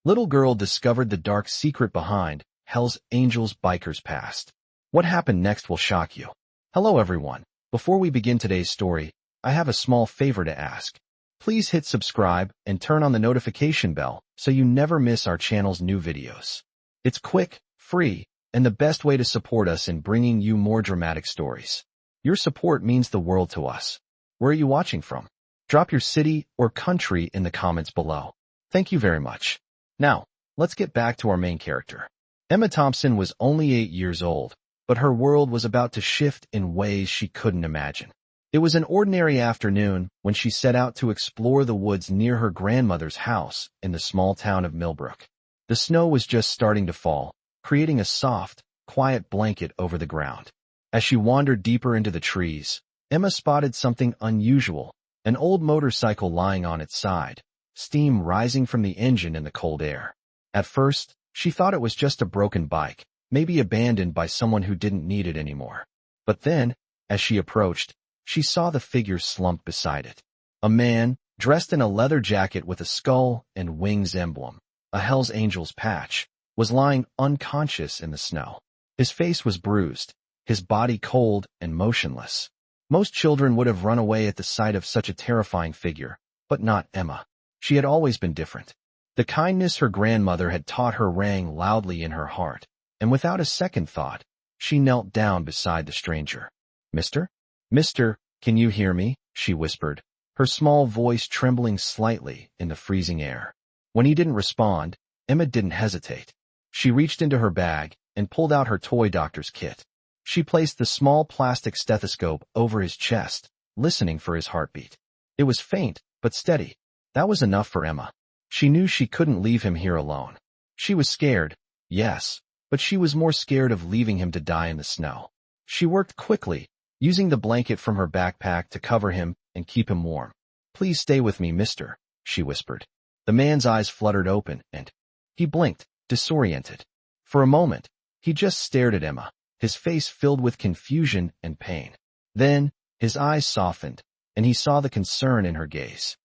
Little girl discovered the dark secret behind Hell's Angels biker's past. What happened next will shock you. Hello everyone. Before we begin today's story, I have a small favor to ask. Please hit subscribe and turn on the notification bell so you never miss our channel's new videos. It's quick, free, and the best way to support us in bringing you more dramatic stories. Your support means the world to us. Where are you watching from? Drop your city or country in the comments below. Thank you very much. Now, let's get back to our main character. Emma Thompson was only 8 years old, but her world was about to shift in ways she couldn't imagine. It was an ordinary afternoon when she set out to explore the woods near her grandmother's house in the small town of Millbrook. The snow was just starting to fall, creating a soft, quiet blanket over the ground. As she wandered deeper into the trees, Emma spotted something unusual, an old motorcycle lying on its side, steam rising from the engine in the cold air. At first, she thought it was just a broken bike, maybe abandoned by someone who didn't need it anymore. But then, as she approached, she saw the figure slumped beside it. A man, dressed in a leather jacket with a skull and wings emblem, a Hell's Angels patch, was lying unconscious in the snow. His face was bruised, his body cold and motionless. Most children would have run away at the sight of such a terrifying figure, but not Emma. She had always been different. The kindness her grandmother had taught her rang loudly in her heart, and without a second thought, she knelt down beside the stranger. "Mister? Mister, can you hear me?" she whispered, her small voice trembling slightly in the freezing air. When he didn't respond, Emma didn't hesitate. She reached into her bag and pulled out her toy doctor's kit. She placed the small plastic stethoscope over his chest, listening for his heartbeat. It was faint, but steady. That was enough for Emma. She knew she couldn't leave him here alone. She was scared, yes, but she was more scared of leaving him to die in the snow. She worked quickly, using the blanket from her backpack to cover him and keep him warm. "Please stay with me, mister," she whispered. The man's eyes fluttered open, and he blinked, disoriented. For a moment, he just stared at Emma, his face filled with confusion and pain. Then, his eyes softened, and he saw the concern in her gaze.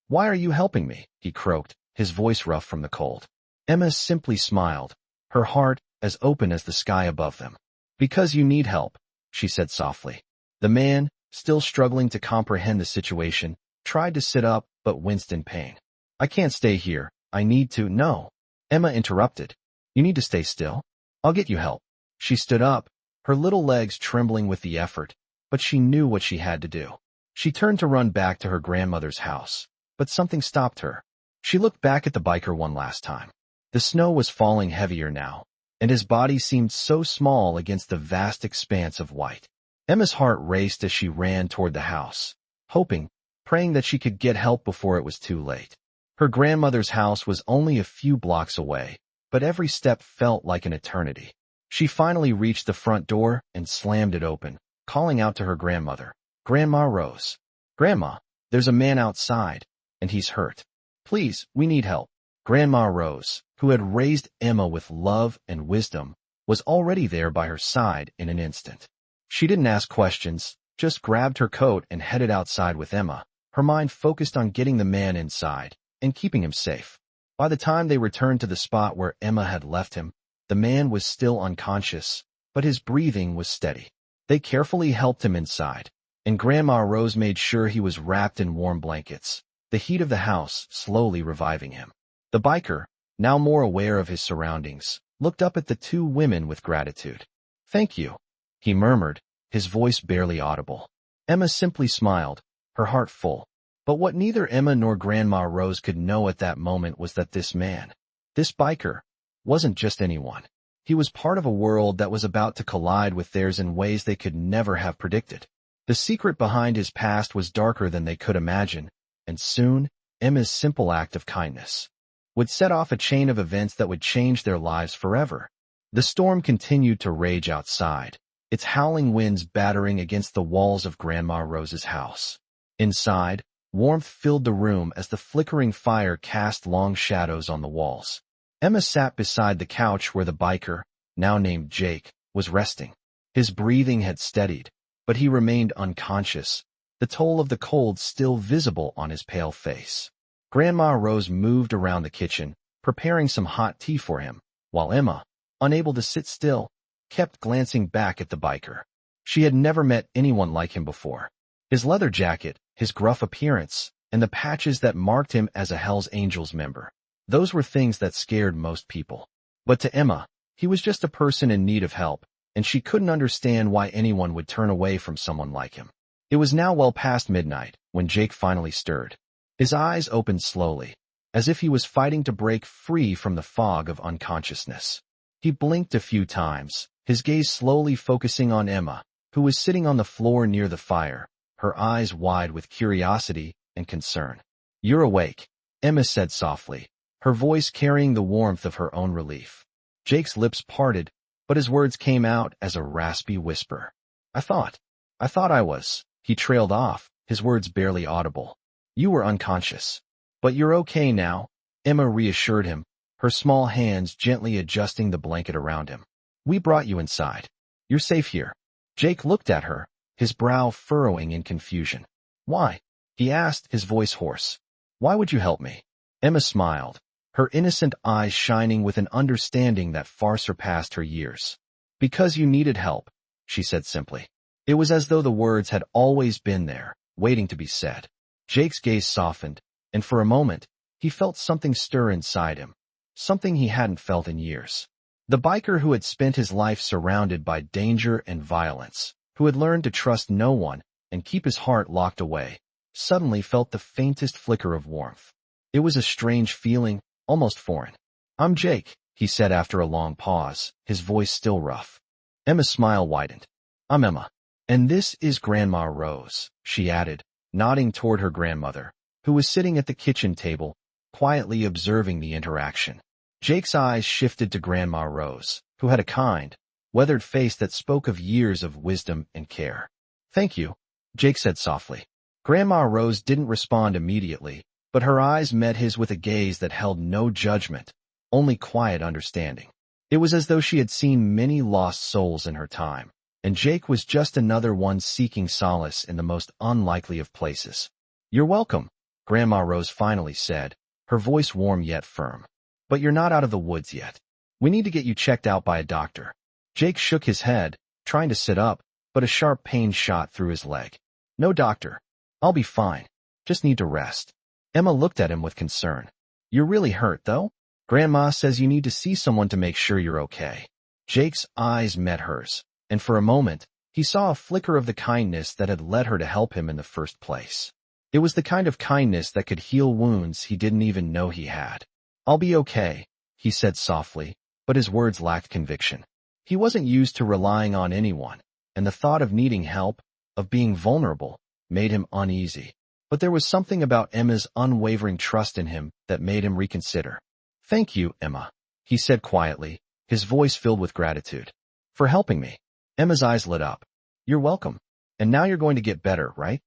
Why are you helping me?" he croaked, his voice rough from the cold. Emma simply smiled, her heart as open as the sky above them. "Because you need help," she said softly. The man, still struggling to comprehend the situation, tried to sit up but winced in pain. "I can't stay here. I need to—" "No," Emma interrupted. "You need to stay still. I'll get you help." She stood up, her little legs trembling with the effort, but she knew what she had to do. She turned to run back to her grandmother's house, but something stopped her. She looked back at the biker one last time. The snow was falling heavier now, and his body seemed so small against the vast expanse of white. Emma's heart raced as she ran toward the house, hoping, praying that she could get help before it was too late. Her grandmother's house was only a few blocks away, but every step felt like an eternity. She finally reached the front door and slammed it open, calling out to her grandmother, "Grandma Rose. Grandma, there's a man outside, and he's hurt. Please, we need help." Grandma Rose, who had raised Emma with love and wisdom, was already there by her side in an instant. She didn't ask questions, just grabbed her coat and headed outside with Emma, her mind focused on getting the man inside and keeping him safe. By the time they returned to the spot where Emma had left him, the man was still unconscious, but his breathing was steady. They carefully helped him inside, and Grandma Rose made sure he was wrapped in warm blankets, the heat of the house slowly reviving him. The biker, now more aware of his surroundings, looked up at the two women with gratitude. "Thank you," he murmured, his voice barely audible. Emma simply smiled, her heart full. But what neither Emma nor Grandma Rose could know at that moment was that this man, this biker, wasn't just anyone. He was part of a world that was about to collide with theirs in ways they could never have predicted. The secret behind his past was darker than they could imagine, and soon, Emma's simple act of kindness would set off a chain of events that would change their lives forever. The storm continued to rage outside, its howling winds battering against the walls of Grandma Rose's house. Inside, warmth filled the room as the flickering fire cast long shadows on the walls. Emma sat beside the couch where the biker, now named Jake, was resting. His breathing had steadied, but he remained unconscious, the toll of the cold still visible on his pale face. Grandma Rose moved around the kitchen, preparing some hot tea for him, while Emma, unable to sit still, kept glancing back at the biker. She had never met anyone like him before. His leather jacket, his gruff appearance, and the patches that marked him as a Hells Angels member. Those were things that scared most people. But to Emma, he was just a person in need of help, and she couldn't understand why anyone would turn away from someone like him. It was now well past midnight when Jake finally stirred. His eyes opened slowly, as if he was fighting to break free from the fog of unconsciousness. He blinked a few times, his gaze slowly focusing on Emma, who was sitting on the floor near the fire, her eyes wide with curiosity and concern. "You're awake," Emma said softly, her voice carrying the warmth of her own relief. Jake's lips parted, but his words came out as a raspy whisper. I thought I was." He trailed off, his words barely audible. "You were unconscious. But you're okay now," Emma reassured him, her small hands gently adjusting the blanket around him. "We brought you inside. You're safe here." Jake looked at her, his brow furrowing in confusion. "Why?" he asked, his voice hoarse. "Why would you help me?" Emma smiled, her innocent eyes shining with an understanding that far surpassed her years. "Because you needed help," she said simply. It was as though the words had always been there, waiting to be said. Jake's gaze softened, and for a moment, he felt something stir inside him, something he hadn't felt in years. The biker who had spent his life surrounded by danger and violence, who had learned to trust no one and keep his heart locked away, suddenly felt the faintest flicker of warmth. It was a strange feeling, almost foreign. "I'm Jake," he said after a long pause, his voice still rough. Emma's smile widened. "I'm Emma. And this is Grandma Rose," she added, nodding toward her grandmother, who was sitting at the kitchen table, quietly observing the interaction. Jake's eyes shifted to Grandma Rose, who had a kind, weathered face that spoke of years of wisdom and care. "Thank you," Jake said softly. Grandma Rose didn't respond immediately, but her eyes met his with a gaze that held no judgment, only quiet understanding. It was as though she had seen many lost souls in her time, and Jake was just another one seeking solace in the most unlikely of places. "You're welcome," Grandma Rose finally said, her voice warm yet firm. "But you're not out of the woods yet. We need to get you checked out by a doctor." Jake shook his head, trying to sit up, but a sharp pain shot through his leg. "No doctor. I'll be fine. Just need to rest." Emma looked at him with concern. "You're really hurt, though? Grandma says you need to see someone to make sure you're okay." Jake's eyes met hers, and for a moment, he saw a flicker of the kindness that had led her to help him in the first place. It was the kind of kindness that could heal wounds he didn't even know he had. "I'll be okay," he said softly, but his words lacked conviction. He wasn't used to relying on anyone, and the thought of needing help, of being vulnerable, made him uneasy. But there was something about Emma's unwavering trust in him that made him reconsider. "Thank you, Emma," he said quietly, his voice filled with gratitude. "For helping me." Emma's eyes lit up. "You're welcome. And now you're going to get better, right?"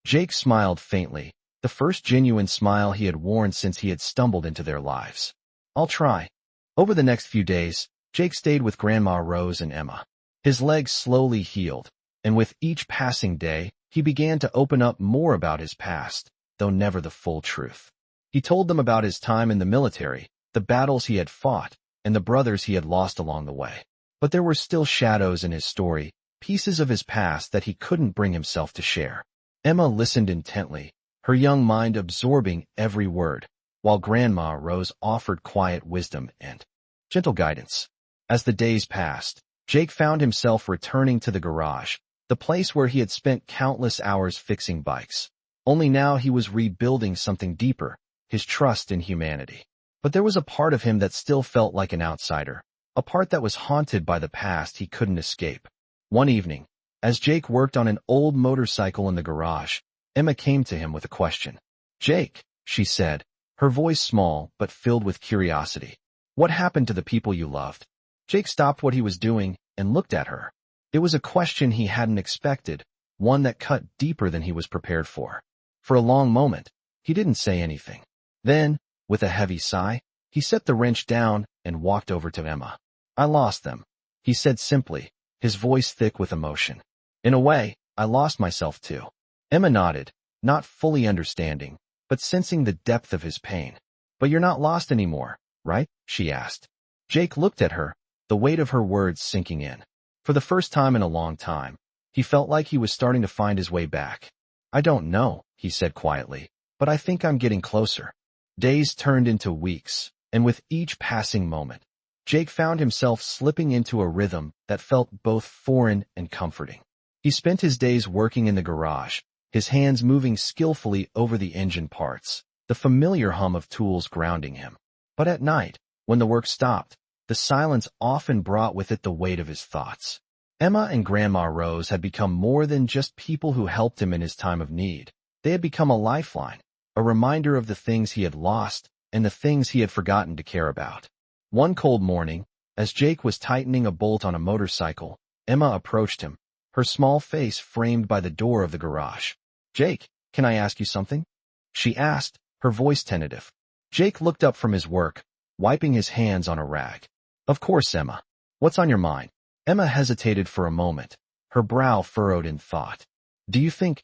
Jake smiled faintly, the first genuine smile he had worn since he had stumbled into their lives. "I'll try." Over the next few days, Jake stayed with Grandma Rose and Emma. His legs slowly healed, and with each passing day, he began to open up more about his past, though never the full truth. He told them about his time in the military, the battles he had fought, and the brothers he had lost along the way. But there were still shadows in his story, pieces of his past that he couldn't bring himself to share. Emma listened intently, her young mind absorbing every word, while Grandma Rose offered quiet wisdom and gentle guidance. As the days passed, Jake found himself returning to the garage, the place where he had spent countless hours fixing bikes. Only now he was rebuilding something deeper, his trust in humanity. But there was a part of him that still felt like an outsider, a part that was haunted by the past he couldn't escape. One evening, as Jake worked on an old motorcycle in the garage, Emma came to him with a question. "Jake," she said, her voice small but filled with curiosity, "what happened to the people you loved?" Jake stopped what he was doing and looked at her. It was a question he hadn't expected, one that cut deeper than he was prepared for. For a long moment, he didn't say anything. Then, with a heavy sigh, he set the wrench down and walked over to Emma. "I lost them," he said simply, his voice thick with emotion. "In a way, I lost myself too." Emma nodded, not fully understanding, but sensing the depth of his pain. "But you're not lost anymore," right? She asked. Jake looked at her, the weight of her words sinking in. For the first time in a long time, he felt like he was starting to find his way back. I don't know, he said quietly, but I think I'm getting closer. Days turned into weeks, and with each passing moment, Jake found himself slipping into a rhythm that felt both foreign and comforting. He spent his days working in the garage, his hands moving skillfully over the engine parts, the familiar hum of tools grounding him. But at night, when the work stopped, the silence often brought with it the weight of his thoughts. Emma and Grandma Rose had become more than just people who helped him in his time of need. They had become a lifeline, a reminder of the things he had lost and the things he had forgotten to care about. One cold morning, as Jake was tightening a bolt on a motorcycle, Emma approached him, her small face framed by the door of the garage. "Jake, can I ask you something?" she asked, her voice tentative. Jake looked up from his work, wiping his hands on a rag. "Of course, Emma. What's on your mind?" Emma hesitated for a moment, her brow furrowed in thought. Do you think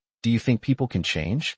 people can change?"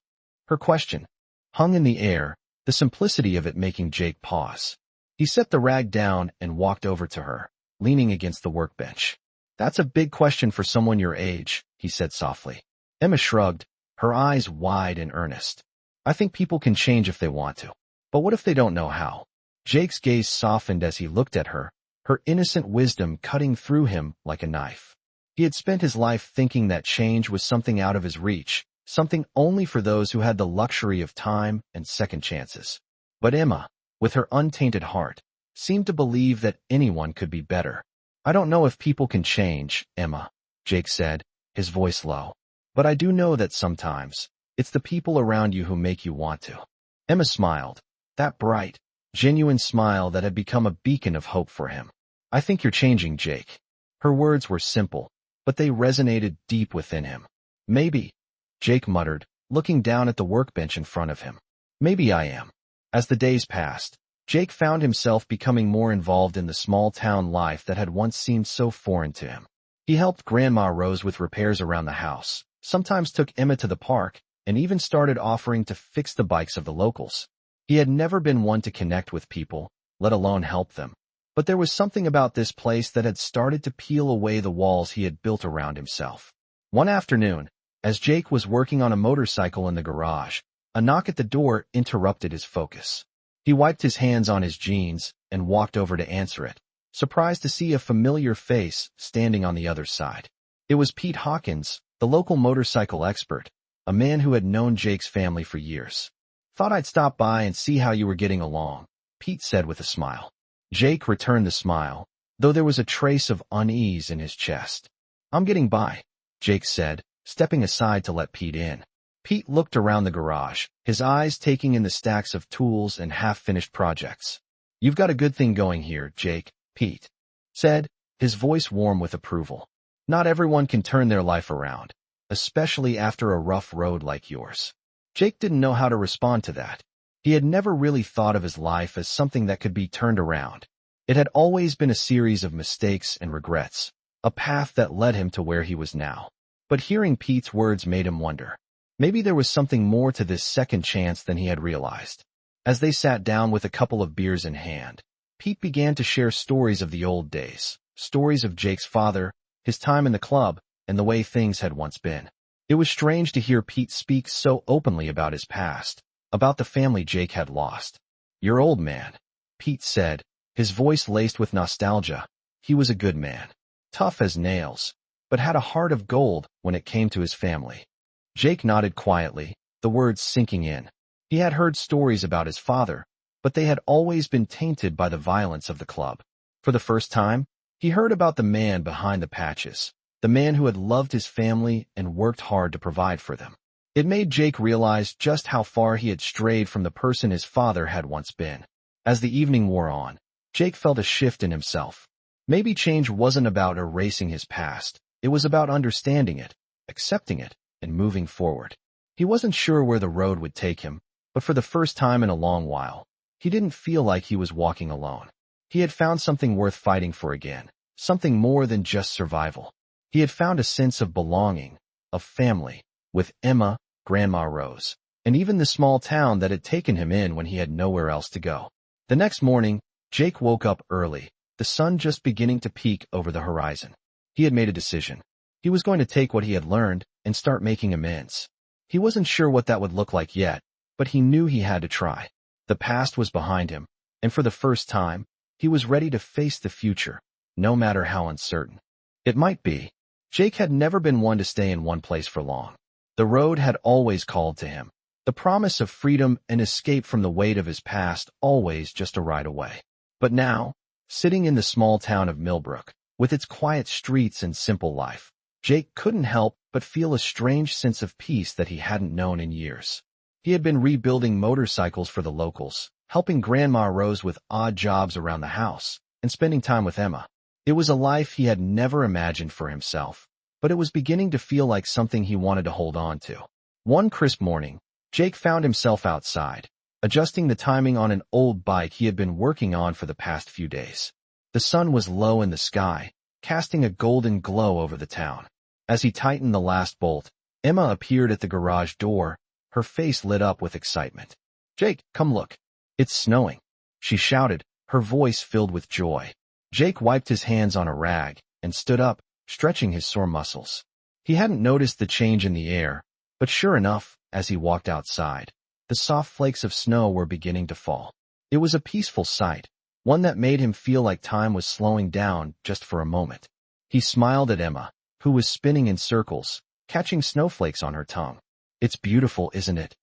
Her question hung in the air, the simplicity of it making Jake pause. He set the rag down and walked over to her, leaning against the workbench. "That's a big question for someone your age," he said softly. Emma shrugged, her eyes wide and earnest. "I think people can change if they want to. But what if they don't know how?" Jake's gaze softened as he looked at her, her innocent wisdom cutting through him like a knife. He had spent his life thinking that change was something out of his reach, something only for those who had the luxury of time and second chances. But Emma, with her untainted heart, seemed to believe that anyone could be better. "I don't know if people can change, Emma," Jake said, his voice low. "But I do know that sometimes, it's the people around you who make you want to." Emma smiled, that bright, genuine smile that had become a beacon of hope for him. "I think you're changing, Jake." Her words were simple, but they resonated deep within him. "Maybe," Jake muttered, looking down at the workbench in front of him. "Maybe I am." As the days passed, Jake found himself becoming more involved in the small-town life that had once seemed so foreign to him. He helped Grandma Rose with repairs around the house, sometimes took Emma to the park, and even started offering to fix the bikes of the locals. He had never been one to connect with people, let alone help them. But there was something about this place that had started to peel away the walls he had built around himself. One afternoon, as Jake was working on a motorcycle in the garage, a knock at the door interrupted his focus. He wiped his hands on his jeans and walked over to answer it, surprised to see a familiar face standing on the other side. It was Pete Hawkins, the local motorcycle expert, a man who had known Jake's family for years. "Thought I'd stop by and see how you were getting along," Pete said with a smile. Jake returned the smile, though there was a trace of unease in his chest. "I'm getting by," Jake said, stepping aside to let Pete in. Pete looked around the garage, his eyes taking in the stacks of tools and half-finished projects. "You've got a good thing going here, Jake," Pete said, his voice warm with approval. "Not everyone can turn their life around, especially after a rough road like yours." Jake didn't know how to respond to that. He had never really thought of his life as something that could be turned around. It had always been a series of mistakes and regrets, a path that led him to where he was now. But hearing Pete's words made him wonder. Maybe there was something more to this second chance than he had realized. As they sat down with a couple of beers in hand, Pete began to share stories of the old days, stories of Jake's father, his time in the club, and the way things had once been. It was strange to hear Pete speak so openly about his past, about the family Jake had lost. "Your old man," Pete said, his voice laced with nostalgia. "He was a good man, tough as nails, but had a heart of gold when it came to his family." Jake nodded quietly, the words sinking in. He had heard stories about his father, but they had always been tainted by the violence of the club. For the first time, he heard about the man behind the patches, the man who had loved his family and worked hard to provide for them. It made Jake realize just how far he had strayed from the person his father had once been. As the evening wore on, Jake felt a shift in himself. Maybe change wasn't about erasing his past. It was about understanding it, accepting it, and moving forward. He wasn't sure where the road would take him, but for the first time in a long while, he didn't feel like he was walking alone. He had found something worth fighting for again, something more than just survival. He had found a sense of belonging, of family, with Emma, Grandma Rose, and even the small town that had taken him in when he had nowhere else to go. The next morning, Jake woke up early, the sun just beginning to peek over the horizon. He had made a decision. He was going to take what he had learned and start making amends. He wasn't sure what that would look like yet, but he knew he had to try. The past was behind him, and for the first time, he was ready to face the future, no matter how uncertain it might be. Jake had never been one to stay in one place for long. The road had always called to him. The promise of freedom and escape from the weight of his past always just a ride away. But now, sitting in the small town of Millbrook, with its quiet streets and simple life, Jake couldn't help but feel a strange sense of peace that he hadn't known in years. He had been rebuilding motorcycles for the locals, helping Grandma Rose with odd jobs around the house, and spending time with Emma. It was a life he had never imagined for himself, but it was beginning to feel like something he wanted to hold on to. One crisp morning, Jake found himself outside, adjusting the timing on an old bike he had been working on for the past few days. The sun was low in the sky, casting a golden glow over the town. As he tightened the last bolt, Emma appeared at the garage door, her face lit up with excitement. "Jake, come look. It's snowing," she shouted, her voice filled with joy. Jake wiped his hands on a rag and stood up, stretching his sore muscles. He hadn't noticed the change in the air, but sure enough, as he walked outside, the soft flakes of snow were beginning to fall. It was a peaceful sight, one that made him feel like time was slowing down just for a moment. He smiled at Emma, who was spinning in circles, catching snowflakes on her tongue. "It's beautiful, isn't it?"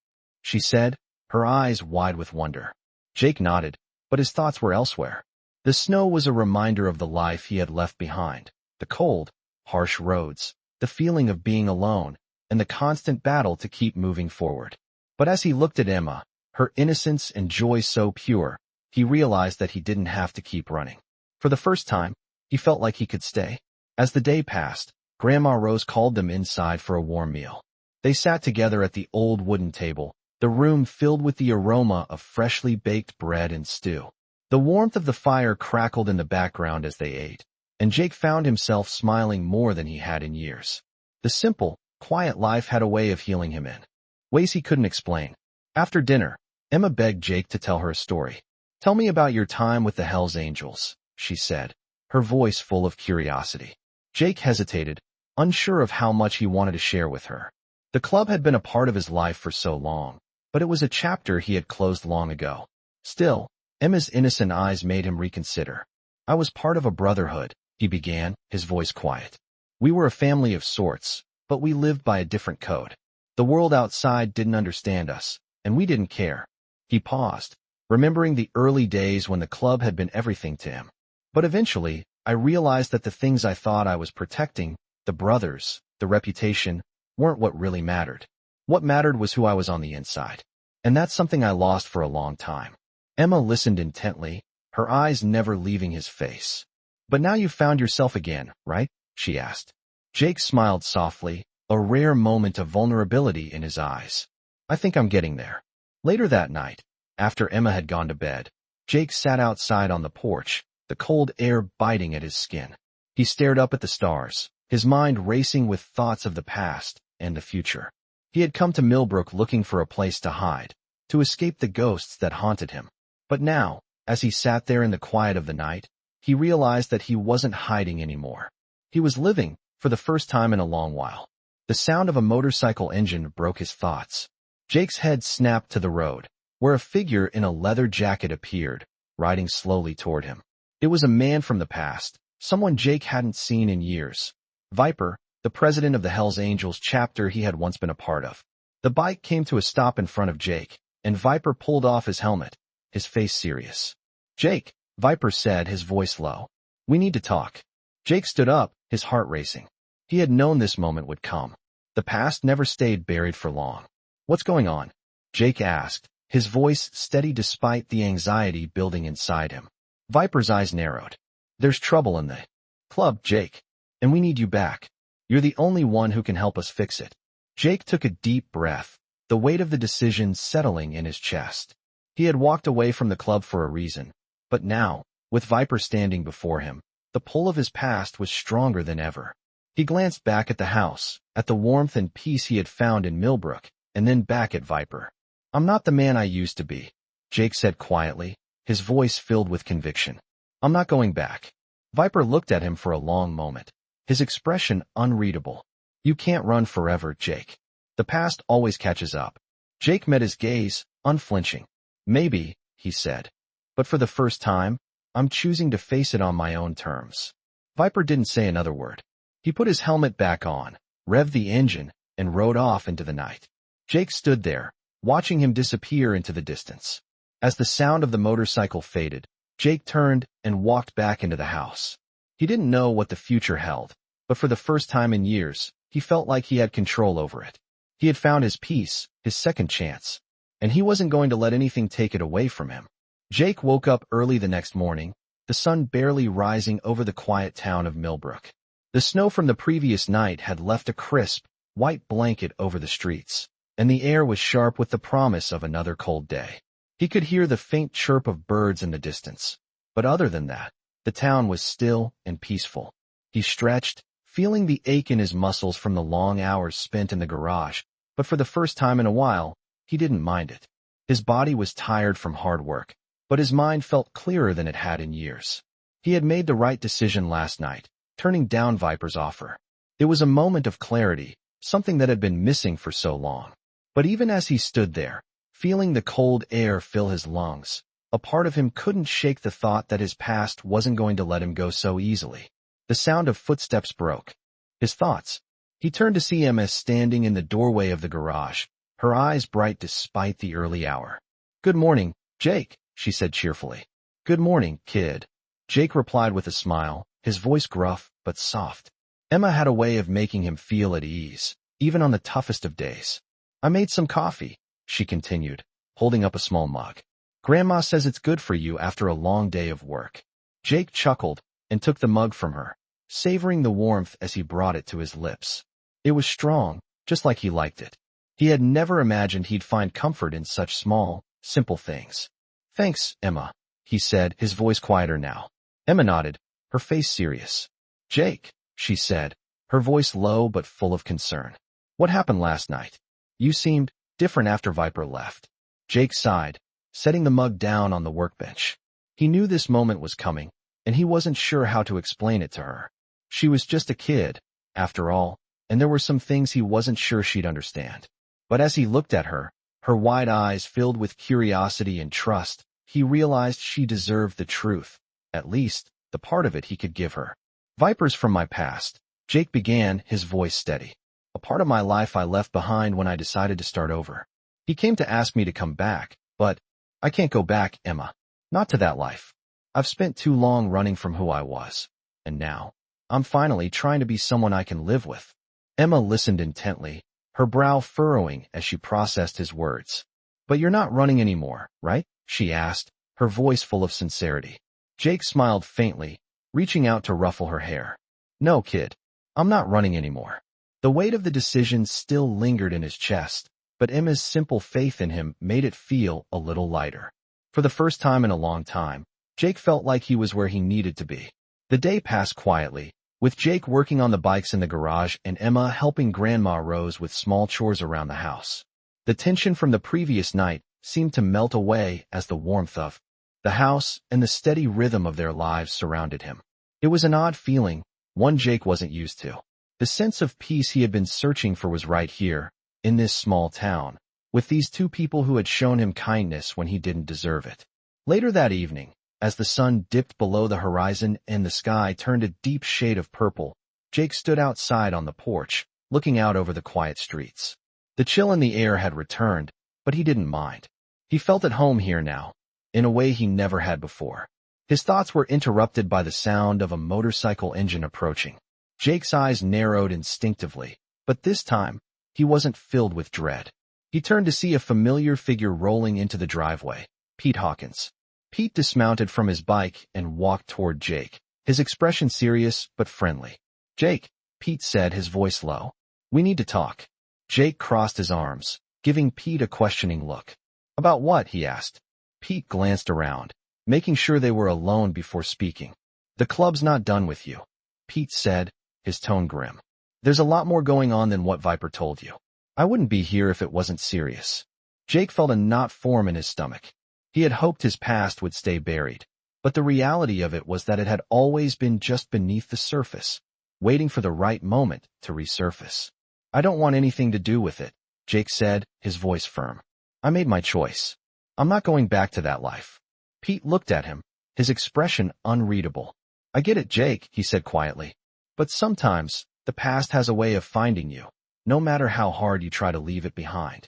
she said, her eyes wide with wonder. Jake nodded, but his thoughts were elsewhere. The snow was a reminder of the life he had left behind, the cold, harsh roads, the feeling of being alone, and the constant battle to keep moving forward. But as he looked at Emma, her innocence and joy so pure, he realized that he didn't have to keep running. For the first time, he felt like he could stay. As the day passed, Grandma Rose called them inside for a warm meal. They sat together at the old wooden table, the room filled with the aroma of freshly baked bread and stew. The warmth of the fire crackled in the background as they ate, and Jake found himself smiling more than he had in years. The simple, quiet life had a way of healing him in ways he couldn't explain. After dinner, Emma begged Jake to tell her a story. "Tell me about your time with the Hells Angels," she said, her voice full of curiosity. Jake hesitated, unsure of how much he wanted to share with her. The club had been a part of his life for so long, but it was a chapter he had closed long ago. Still, Emma's innocent eyes made him reconsider. "I was part of a brotherhood," he began, his voice quiet. "We were a family of sorts, but we lived by a different code. The world outside didn't understand us, and we didn't care." He paused, remembering the early days when the club had been everything to him. "But eventually, I realized that the things I thought I was protecting, the brothers, the reputation, weren't what really mattered. What mattered was who I was on the inside. And that's something I lost for a long time." Emma listened intently, her eyes never leaving his face. "But now you've found yourself again, right?" she asked. Jake smiled softly, a rare moment of vulnerability in his eyes. "I think I'm getting there." Later that night, after Emma had gone to bed, Jake sat outside on the porch, the cold air biting at his skin. He stared up at the stars, his mind racing with thoughts of the past and the future. He had come to Millbrook looking for a place to hide, to escape the ghosts that haunted him. But now, as he sat there in the quiet of the night, he realized that he wasn't hiding anymore. He was living, for the first time in a long while. The sound of a motorcycle engine broke his thoughts. Jake's head snapped to the road, where a figure in a leather jacket appeared, riding slowly toward him. It was a man from the past, someone Jake hadn't seen in years. Viper, the president of the Hells Angels chapter he had once been a part of. The bike came to a stop in front of Jake, and Viper pulled off his helmet, his face serious. "Jake," Viper said, his voice low. "We need to talk." Jake stood up, his heart racing. He had known this moment would come. The past never stayed buried for long. "What's going on?" Jake asked, his voice steady despite the anxiety building inside him. Viper's eyes narrowed. "There's trouble in the club, Jake, and we need you back. You're the only one who can help us fix it." Jake took a deep breath, the weight of the decision settling in his chest. He had walked away from the club for a reason, but now, with Viper standing before him, the pull of his past was stronger than ever. He glanced back at the house, at the warmth and peace he had found in Millbrook, and then back at Viper. "I'm not the man I used to be," Jake said quietly, his voice filled with conviction. I'm not going back. Viper looked at him for a long moment, his expression unreadable. You can't run forever, Jake. The past always catches up. Jake met his gaze, unflinching. Maybe, he said. But for the first time, I'm choosing to face it on my own terms. Viper didn't say another word. He put his helmet back on, revved the engine, and rode off into the night. Jake stood there, watching him disappear into the distance. As the sound of the motorcycle faded, Jake turned and walked back into the house. He didn't know what the future held, but for the first time in years, he felt like he had control over it. He had found his peace, his second chance, and he wasn't going to let anything take it away from him. Jake woke up early the next morning, the sun barely rising over the quiet town of Millbrook. The snow from the previous night had left a crisp, white blanket over the streets, and the air was sharp with the promise of another cold day. He could hear the faint chirp of birds in the distance, but other than that, the town was still and peaceful. He stretched, feeling the ache in his muscles from the long hours spent in the garage, but for the first time in a while, he didn't mind it. His body was tired from hard work, but his mind felt clearer than it had in years. He had made the right decision last night, turning down Viper's offer. It was a moment of clarity, something that had been missing for so long. But even as he stood there, feeling the cold air fill his lungs, a part of him couldn't shake the thought that his past wasn't going to let him go so easily. The sound of footsteps broke his thoughts. He turned to see Emma standing in the doorway of the garage, her eyes bright despite the early hour. "Good morning, Jake," she said cheerfully. "Good morning, kid." Jake replied with a smile, his voice gruff but soft. Emma had a way of making him feel at ease, even on the toughest of days. "I made some coffee," she continued, holding up a small mug. "Grandma says it's good for you after a long day of work." Jake chuckled and took the mug from her, savoring the warmth as he brought it to his lips. It was strong, just like he liked it. He had never imagined he'd find comfort in such small, simple things. "Thanks, Emma," he said, his voice quieter now. Emma nodded, her face serious. "Jake," she said, her voice low but full of concern. "What happened last night? You seemed different after Viper left." Jake sighed, setting the mug down on the workbench. He knew this moment was coming, and he wasn't sure how to explain it to her. She was just a kid, after all, and there were some things he wasn't sure she'd understand. But as he looked at her, her wide eyes filled with curiosity and trust, he realized she deserved the truth, at least, the part of it he could give her. "Viper's from my past," Jake began, his voice steady. "A part of my life I left behind when I decided to start over. He came to ask me to come back, but I can't go back, Emma. Not to that life. I've spent too long running from who I was. And now, I'm finally trying to be someone I can live with." Emma listened intently, her brow furrowing as she processed his words. "But you're not running anymore, right?" she asked, her voice full of sincerity. Jake smiled faintly, reaching out to ruffle her hair. "No, kid. I'm not running anymore." The weight of the decision still lingered in his chest, but Emma's simple faith in him made it feel a little lighter. For the first time in a long time, Jake felt like he was where he needed to be. The day passed quietly, with Jake working on the bikes in the garage and Emma helping Grandma Rose with small chores around the house. The tension from the previous night seemed to melt away as the warmth of the house and the steady rhythm of their lives surrounded him. It was an odd feeling, one Jake wasn't used to. The sense of peace he had been searching for was right here, in this small town, with these two people who had shown him kindness when he didn't deserve it. Later that evening, as the sun dipped below the horizon and the sky turned a deep shade of purple, Jake stood outside on the porch, looking out over the quiet streets. The chill in the air had returned, but he didn't mind. He felt at home here now, in a way he never had before. His thoughts were interrupted by the sound of a motorcycle engine approaching. Jake's eyes narrowed instinctively, but this time, he wasn't filled with dread. He turned to see a familiar figure rolling into the driveway, Pete Hawkins. Pete dismounted from his bike and walked toward Jake, his expression serious but friendly. "Jake," Pete said, his voice low. "We need to talk." Jake crossed his arms, giving Pete a questioning look. "About what?" he asked. Pete glanced around, making sure they were alone before speaking. "The club's not done with you," Pete said, his tone grim. "There's a lot more going on than what Viper told you. I wouldn't be here if it wasn't serious." Jake felt a knot form in his stomach. He had hoped his past would stay buried, but the reality of it was that it had always been just beneath the surface, waiting for the right moment to resurface. I don't want anything to do with it, Jake said, his voice firm. I made my choice. I'm not going back to that life. Pete looked at him, his expression unreadable. I get it, Jake, he said quietly. But sometimes, the past has a way of finding you, no matter how hard you try to leave it behind.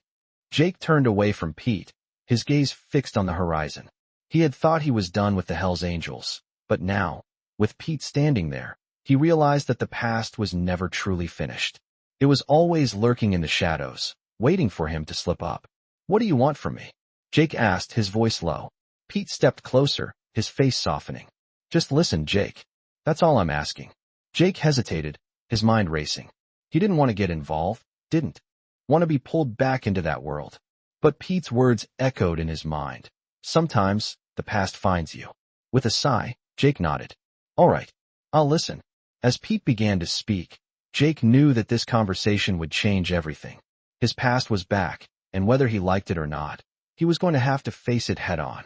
Jake turned away from Pete, his gaze fixed on the horizon. He had thought he was done with the Hells Angels, but now, with Pete standing there, he realized that the past was never truly finished. It was always lurking in the shadows, waiting for him to slip up. What do you want from me? Jake asked, his voice low. Pete stepped closer, his face softening. Just listen, Jake. That's all I'm asking. Jake hesitated, his mind racing. He didn't want to get involved, didn't want to be pulled back into that world. But Pete's words echoed in his mind. Sometimes, the past finds you. With a sigh, Jake nodded. All right, I'll listen. As Pete began to speak, Jake knew that this conversation would change everything. His past was back, and whether he liked it or not, he was going to have to face it head-on.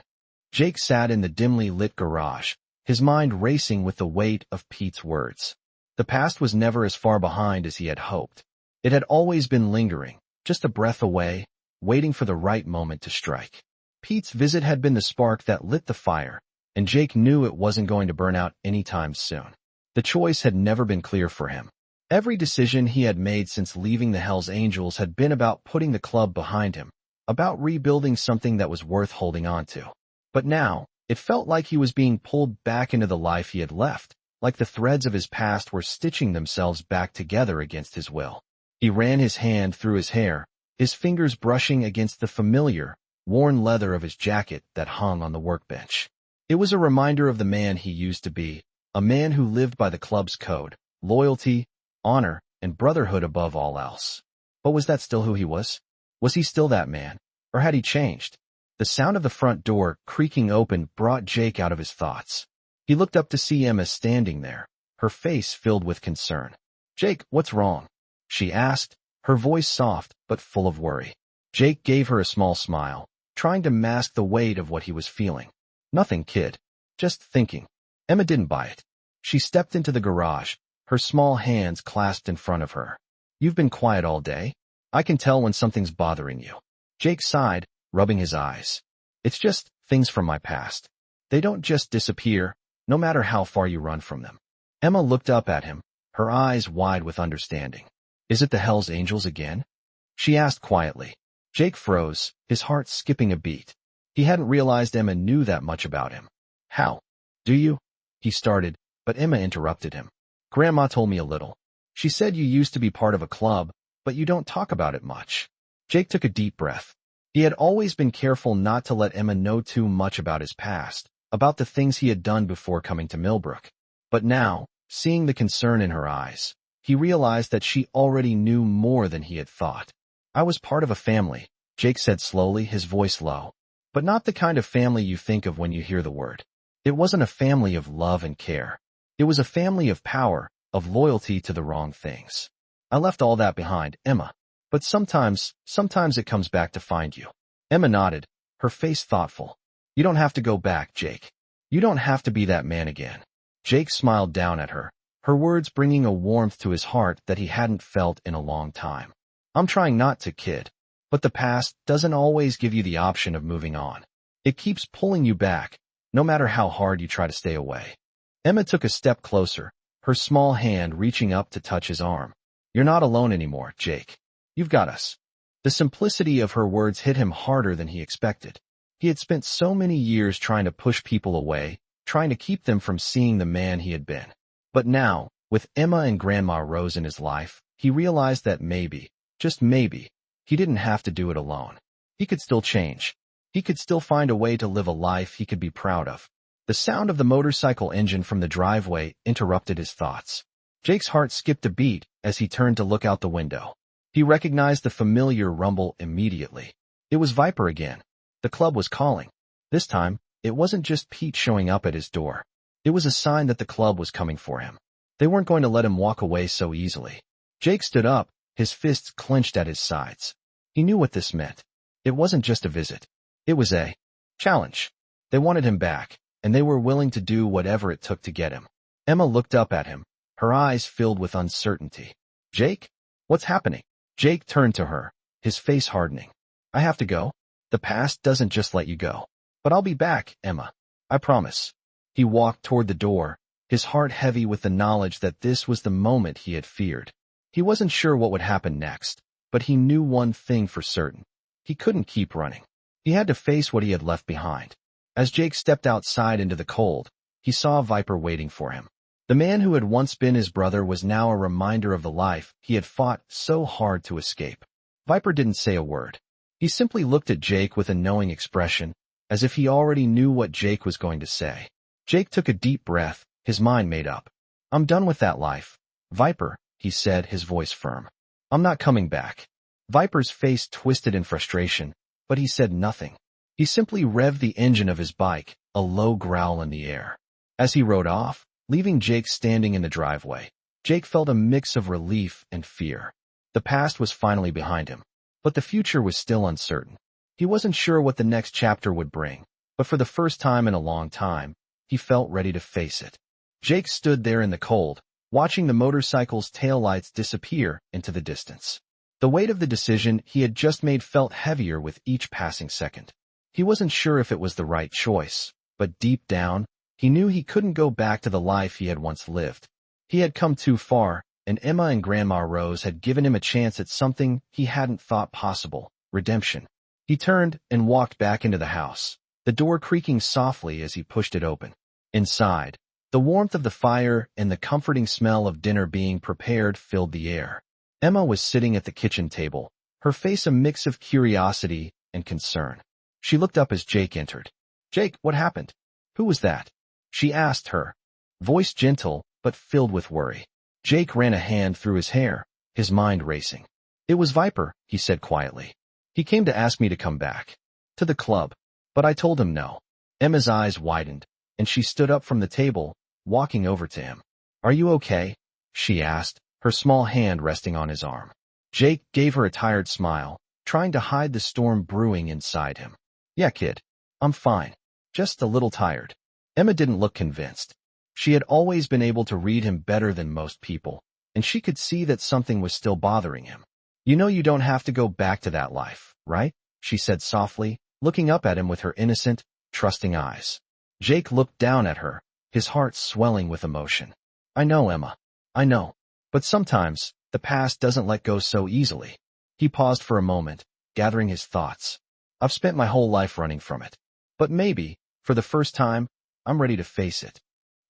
Jake sat in the dimly lit garage, his mind racing with the weight of Pete's words. The past was never as far behind as he had hoped. It had always been lingering, just a breath away, waiting for the right moment to strike. Pete's visit had been the spark that lit the fire, and Jake knew it wasn't going to burn out anytime soon. The choice had never been clear for him. Every decision he had made since leaving the Hells Angels had been about putting the club behind him, about rebuilding something that was worth holding on to. But now, it felt like he was being pulled back into the life he had left, like the threads of his past were stitching themselves back together against his will. He ran his hand through his hair, his fingers brushing against the familiar, worn leather of his jacket that hung on the workbench. It was a reminder of the man he used to be, a man who lived by the club's code, loyalty, honor, and brotherhood above all else. But was that still who he was? Was he still that man, or had he changed? The sound of the front door creaking open brought Jake out of his thoughts. He looked up to see Emma standing there, her face filled with concern. Jake, what's wrong? She asked, her voice soft but full of worry. Jake gave her a small smile, trying to mask the weight of what he was feeling. Nothing, kid. Just thinking. Emma didn't buy it. She stepped into the garage, her small hands clasped in front of her. You've been quiet all day. I can tell when something's bothering you. Jake sighed, rubbing his eyes. It's just things from my past. They don't just disappear, no matter how far you run from them. Emma looked up at him, her eyes wide with understanding. Is it the Hells Angels again? She asked quietly. Jake froze, his heart skipping a beat. He hadn't realized Emma knew that much about him. How? Do you? He started, but Emma interrupted him. Grandma told me a little. She said you used to be part of a club, but you don't talk about it much. Jake took a deep breath. He had always been careful not to let Emma know too much about his past, about the things he had done before coming to Millbrook. But now, seeing the concern in her eyes, he realized that she already knew more than he had thought. I was part of a family, Jake said slowly, his voice low. But not the kind of family you think of when you hear the word. It wasn't a family of love and care. It was a family of power, of loyalty to the wrong things. I left all that behind, Emma. But sometimes it comes back to find you. Emma nodded, her face thoughtful. You don't have to go back, Jake. You don't have to be that man again. Jake smiled down at her, her words bringing a warmth to his heart that he hadn't felt in a long time. I'm trying not to, kid. But the past doesn't always give you the option of moving on. It keeps pulling you back, no matter how hard you try to stay away. Emma took a step closer, her small hand reaching up to touch his arm. You're not alone anymore, Jake. You've got us. The simplicity of her words hit him harder than he expected. He had spent so many years trying to push people away, trying to keep them from seeing the man he had been. But now, with Emma and Grandma Rose in his life, he realized that maybe, just maybe, he didn't have to do it alone. He could still change. He could still find a way to live a life he could be proud of. The sound of the motorcycle engine from the driveway interrupted his thoughts. Jake's heart skipped a beat as he turned to look out the window. He recognized the familiar rumble immediately. It was Viper again. The club was calling. This time, it wasn't just Pete showing up at his door. It was a sign that the club was coming for him. They weren't going to let him walk away so easily. Jake stood up, his fists clenched at his sides. He knew what this meant. It wasn't just a visit. It was a Challenge. They wanted him back, and they were willing to do whatever it took to get him. Emma looked up at him, her eyes filled with uncertainty. Jake? What's happening? Jake turned to her, his face hardening. I have to go. The past doesn't just let you go. But I'll be back, Emma. I promise. He walked toward the door, his heart heavy with the knowledge that this was the moment he had feared. He wasn't sure what would happen next, but he knew one thing for certain. He couldn't keep running. He had to face what he had left behind. As Jake stepped outside into the cold, he saw Viper waiting for him. The man who had once been his brother was now a reminder of the life he had fought so hard to escape. Viper didn't say a word. He simply looked at Jake with a knowing expression, as if he already knew what Jake was going to say. Jake took a deep breath, his mind made up. I'm done with that life. Viper, he said, his voice firm. I'm not coming back. Viper's face twisted in frustration, but he said nothing. He simply revved the engine of his bike, a low growl in the air. As he rode off, leaving Jake standing in the driveway, Jake felt a mix of relief and fear. The past was finally behind him, but the future was still uncertain. He wasn't sure what the next chapter would bring, but for the first time in a long time, he felt ready to face it. Jake stood there in the cold, watching the motorcycle's taillights disappear into the distance. The weight of the decision he had just made felt heavier with each passing second. He wasn't sure if it was the right choice, but deep down, he knew he couldn't go back to the life he had once lived. He had come too far, and Emma and Grandma Rose had given him a chance at something he hadn't thought possible, redemption. He turned and walked back into the house, the door creaking softly as he pushed it open. Inside, the warmth of the fire and the comforting smell of dinner being prepared filled the air. Emma was sitting at the kitchen table, her face a mix of curiosity and concern. She looked up as Jake entered. Jake, what happened? Who was that? She asked her, voice gentle but filled with worry. Jake ran a hand through his hair, his mind racing. It was Viper, he said quietly. He came to ask me to come back. To the club. But I told him no. Emma's eyes widened, and she stood up from the table, walking over to him. Are you okay? She asked, her small hand resting on his arm. Jake gave her a tired smile, trying to hide the storm brewing inside him. Yeah, kid. I'm fine. Just a little tired. Emma didn't look convinced. She had always been able to read him better than most people, and she could see that something was still bothering him. You know you don't have to go back to that life, right? She said softly, looking up at him with her innocent, trusting eyes. Jake looked down at her, his heart swelling with emotion. I know, Emma. I know. But sometimes, the past doesn't let go so easily. He paused for a moment, gathering his thoughts. I've spent my whole life running from it. But maybe, for the first time, I'm ready to face it.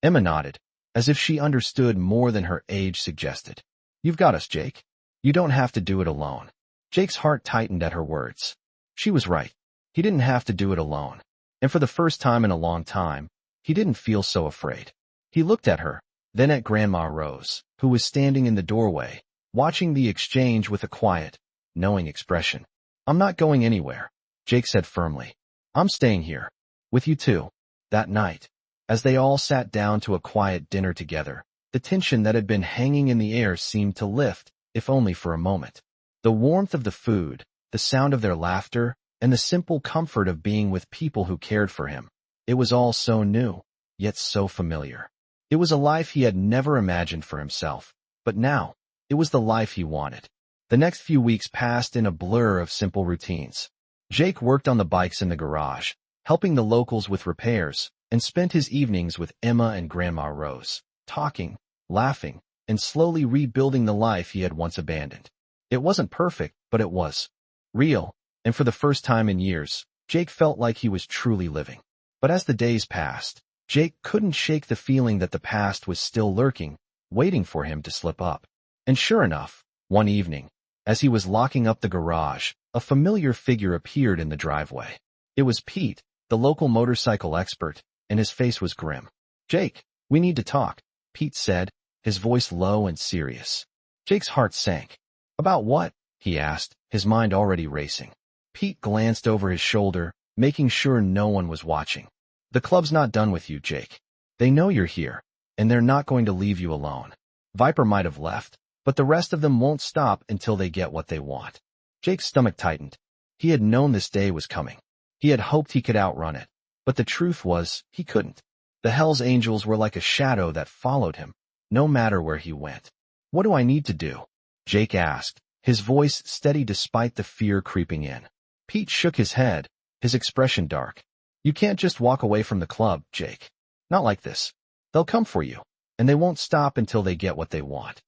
Emma nodded, as if she understood more than her age suggested. You've got us, Jake. You don't have to do it alone. Jake's heart tightened at her words. She was right. He didn't have to do it alone. And for the first time in a long time, he didn't feel so afraid. He looked at her, then at Grandma Rose, who was standing in the doorway, watching the exchange with a quiet, knowing expression. I'm not going anywhere, Jake said firmly. I'm staying here. With you too. That night, as they all sat down to a quiet dinner together, the tension that had been hanging in the air seemed to lift, if only for a moment. The warmth of the food, the sound of their laughter, and the simple comfort of being with people who cared for him. It was all so new, yet so familiar. It was a life he had never imagined for himself, but now, it was the life he wanted. The next few weeks passed in a blur of simple routines. Jake worked on the bikes in the garage, helping the locals with repairs, and spent his evenings with Emma and Grandma Rose, talking, laughing, and slowly rebuilding the life he had once abandoned. It wasn't perfect, but it was real, and for the first time in years, Jake felt like he was truly living. But as the days passed, Jake couldn't shake the feeling that the past was still lurking, waiting for him to slip up. And sure enough, one evening, as he was locking up the garage, a familiar figure appeared in the driveway. It was Pete, the local motorcycle expert, and his face was grim. Jake, we need to talk, Pete said, his voice low and serious. Jake's heart sank. About what? He asked, his mind already racing. Pete glanced over his shoulder, making sure no one was watching. The club's not done with you, Jake. They know you're here, and they're not going to leave you alone. Viper might have left, but the rest of them won't stop until they get what they want. Jake's stomach tightened. He had known this day was coming. He had hoped he could outrun it, but the truth was, he couldn't. The Hell's Angels were like a shadow that followed him, no matter where he went. What do I need to do? Jake asked, his voice steady despite the fear creeping in. Pete shook his head, his expression dark. You can't just walk away from the club, Jake. Not like this. They'll come for you, and they won't stop until they get what they want.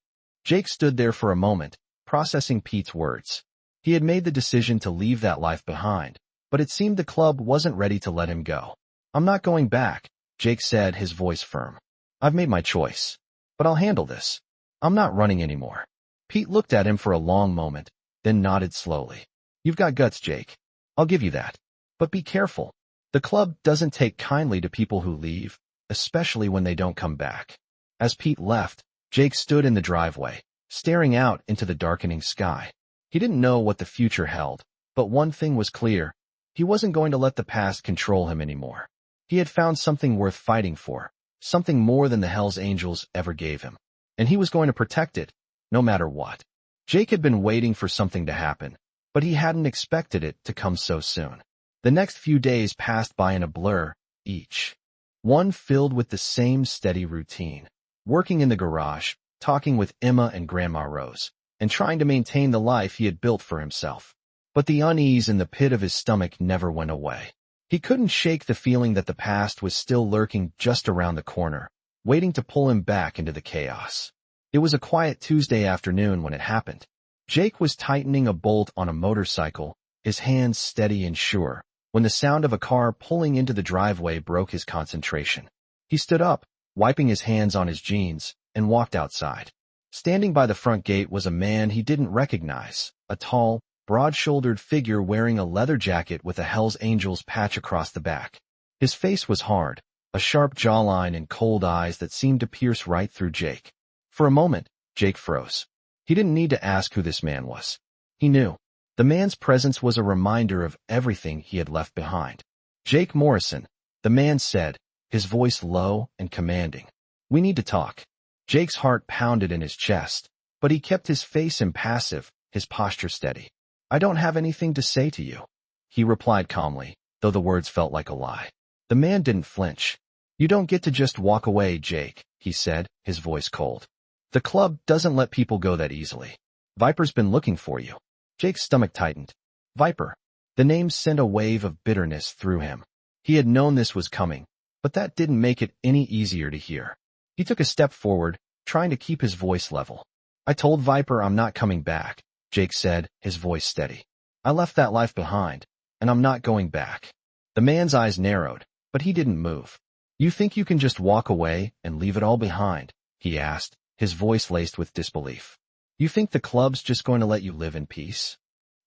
Jake stood there for a moment, processing Pete's words. He had made the decision to leave that life behind, but it seemed the club wasn't ready to let him go. I'm not going back, Jake said, his voice firm. I've made my choice, but I'll handle this. I'm not running anymore. Pete looked at him for a long moment, then nodded slowly. You've got guts, Jake. I'll give you that. But be careful. The club doesn't take kindly to people who leave, especially when they don't come back. As Pete left, Jake stood in the driveway, staring out into the darkening sky. He didn't know what the future held, but one thing was clear. He wasn't going to let the past control him anymore. He had found something worth fighting for, something more than the Hell's Angels ever gave him. And he was going to protect it, no matter what. Jake had been waiting for something to happen, but he hadn't expected it to come so soon. The next few days passed by in a blur, each one filled with the same steady routine. Working in the garage, talking with Emma and Grandma Rose, and trying to maintain the life he had built for himself. But the unease in the pit of his stomach never went away. He couldn't shake the feeling that the past was still lurking just around the corner, waiting to pull him back into the chaos. It was a quiet Tuesday afternoon when it happened. Jake was tightening a bolt on a motorcycle, his hands steady and sure, when the sound of a car pulling into the driveway broke his concentration. He stood up, wiping his hands on his jeans, and walked outside. Standing by the front gate was a man he didn't recognize, a tall, broad-shouldered figure wearing a leather jacket with a Hell's Angels patch across the back. His face was hard, a sharp jawline and cold eyes that seemed to pierce right through Jake. For a moment, Jake froze. He didn't need to ask who this man was. He knew. The man's presence was a reminder of everything he had left behind. Jake Morrison, the man said, his voice low and commanding. We need to talk. Jake's heart pounded in his chest, but he kept his face impassive, his posture steady. I don't have anything to say to you, he replied calmly, though the words felt like a lie. The man didn't flinch. You don't get to just walk away, Jake, he said, his voice cold. The club doesn't let people go that easily. Viper's been looking for you. Jake's stomach tightened. Viper. The name sent a wave of bitterness through him. He had known this was coming, but that didn't make it any easier to hear. He took a step forward, trying to keep his voice level. I told Viper I'm not coming back, Jake said, his voice steady. I left that life behind, and I'm not going back. The man's eyes narrowed, but he didn't move. You think you can just walk away and leave it all behind? He asked, his voice laced with disbelief. You think the club's just going to let you live in peace?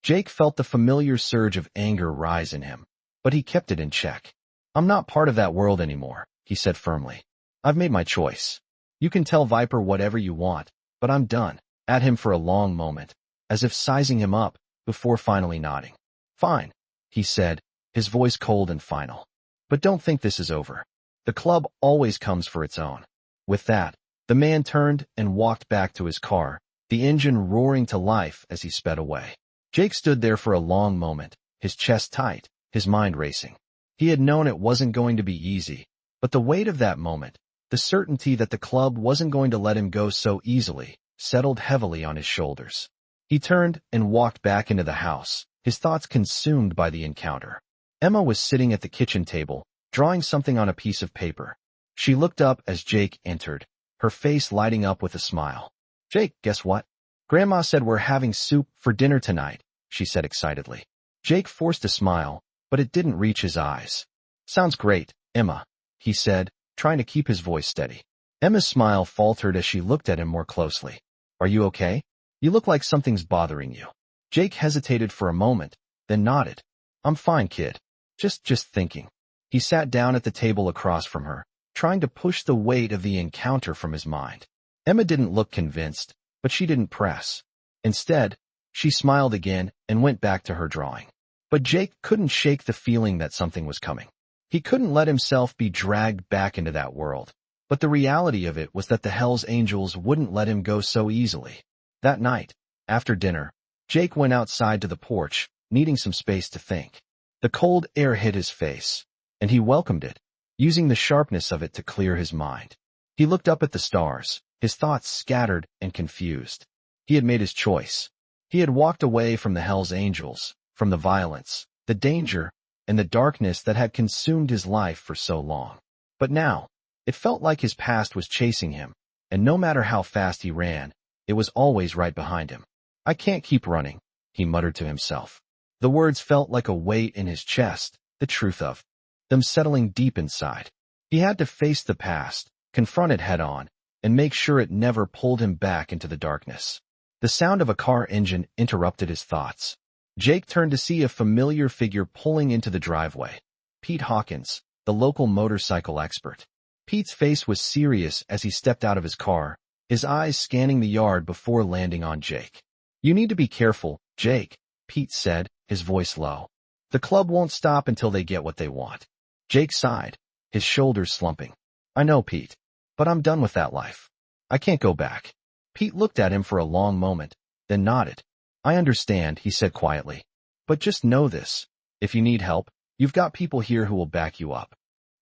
Jake felt the familiar surge of anger rise in him, but he kept it in check. I'm not part of that world anymore, he said firmly. I've made my choice. You can tell Viper whatever you want, but I'm done. At him for a long moment, as if sizing him up, before finally nodding. Fine, he said, his voice cold and final. But don't think this is over. The club always comes for its own. With that, the man turned and walked back to his car, the engine roaring to life as he sped away. Jake stood there for a long moment, his chest tight, his mind racing. He had known it wasn't going to be easy, but the weight of that moment, the certainty that the club wasn't going to let him go so easily, settled heavily on his shoulders. He turned and walked back into the house, his thoughts consumed by the encounter. Emma was sitting at the kitchen table, drawing something on a piece of paper. She looked up as Jake entered, her face lighting up with a smile. Jake, guess what? Grandma said we're having soup for dinner tonight, she said excitedly. Jake forced a smile, but it didn't reach his eyes. Sounds great, Emma, he said, trying to keep his voice steady. Emma's smile faltered as she looked at him more closely. Are you okay? You look like something's bothering you. Jake hesitated for a moment, then nodded. I'm fine, kid. Just thinking. He sat down at the table across from her, trying to push the weight of the encounter from his mind. Emma didn't look convinced, but she didn't press. Instead, she smiled again and went back to her drawing. But Jake couldn't shake the feeling that something was coming. He couldn't let himself be dragged back into that world. But the reality of it was that the Hell's Angels wouldn't let him go so easily. That night, after dinner, Jake went outside to the porch, needing some space to think. The cold air hit his face, and he welcomed it, using the sharpness of it to clear his mind. He looked up at the stars, his thoughts scattered and confused. He had made his choice. He had walked away from the Hell's Angels, from the violence, the danger, and the darkness that had consumed his life for so long. But now, it felt like his past was chasing him, and no matter how fast he ran, it was always right behind him. I can't keep running, he muttered to himself. The words felt like a weight in his chest, the truth of them settling deep inside. He had to face the past, confront it head-on, and make sure it never pulled him back into the darkness. The sound of a car engine interrupted his thoughts. Jake turned to see a familiar figure pulling into the driveway. Pete Hawkins, the local motorcycle expert. Pete's face was serious as he stepped out of his car, his eyes scanning the yard before landing on Jake. "You need to be careful, Jake," Pete said, his voice low. "The club won't stop until they get what they want." Jake sighed, his shoulders slumping. "I know, Pete, but I'm done with that life. I can't go back." Pete looked at him for a long moment, then nodded. "I understand," he said quietly. "But just know this. If you need help, you've got people here who will back you up."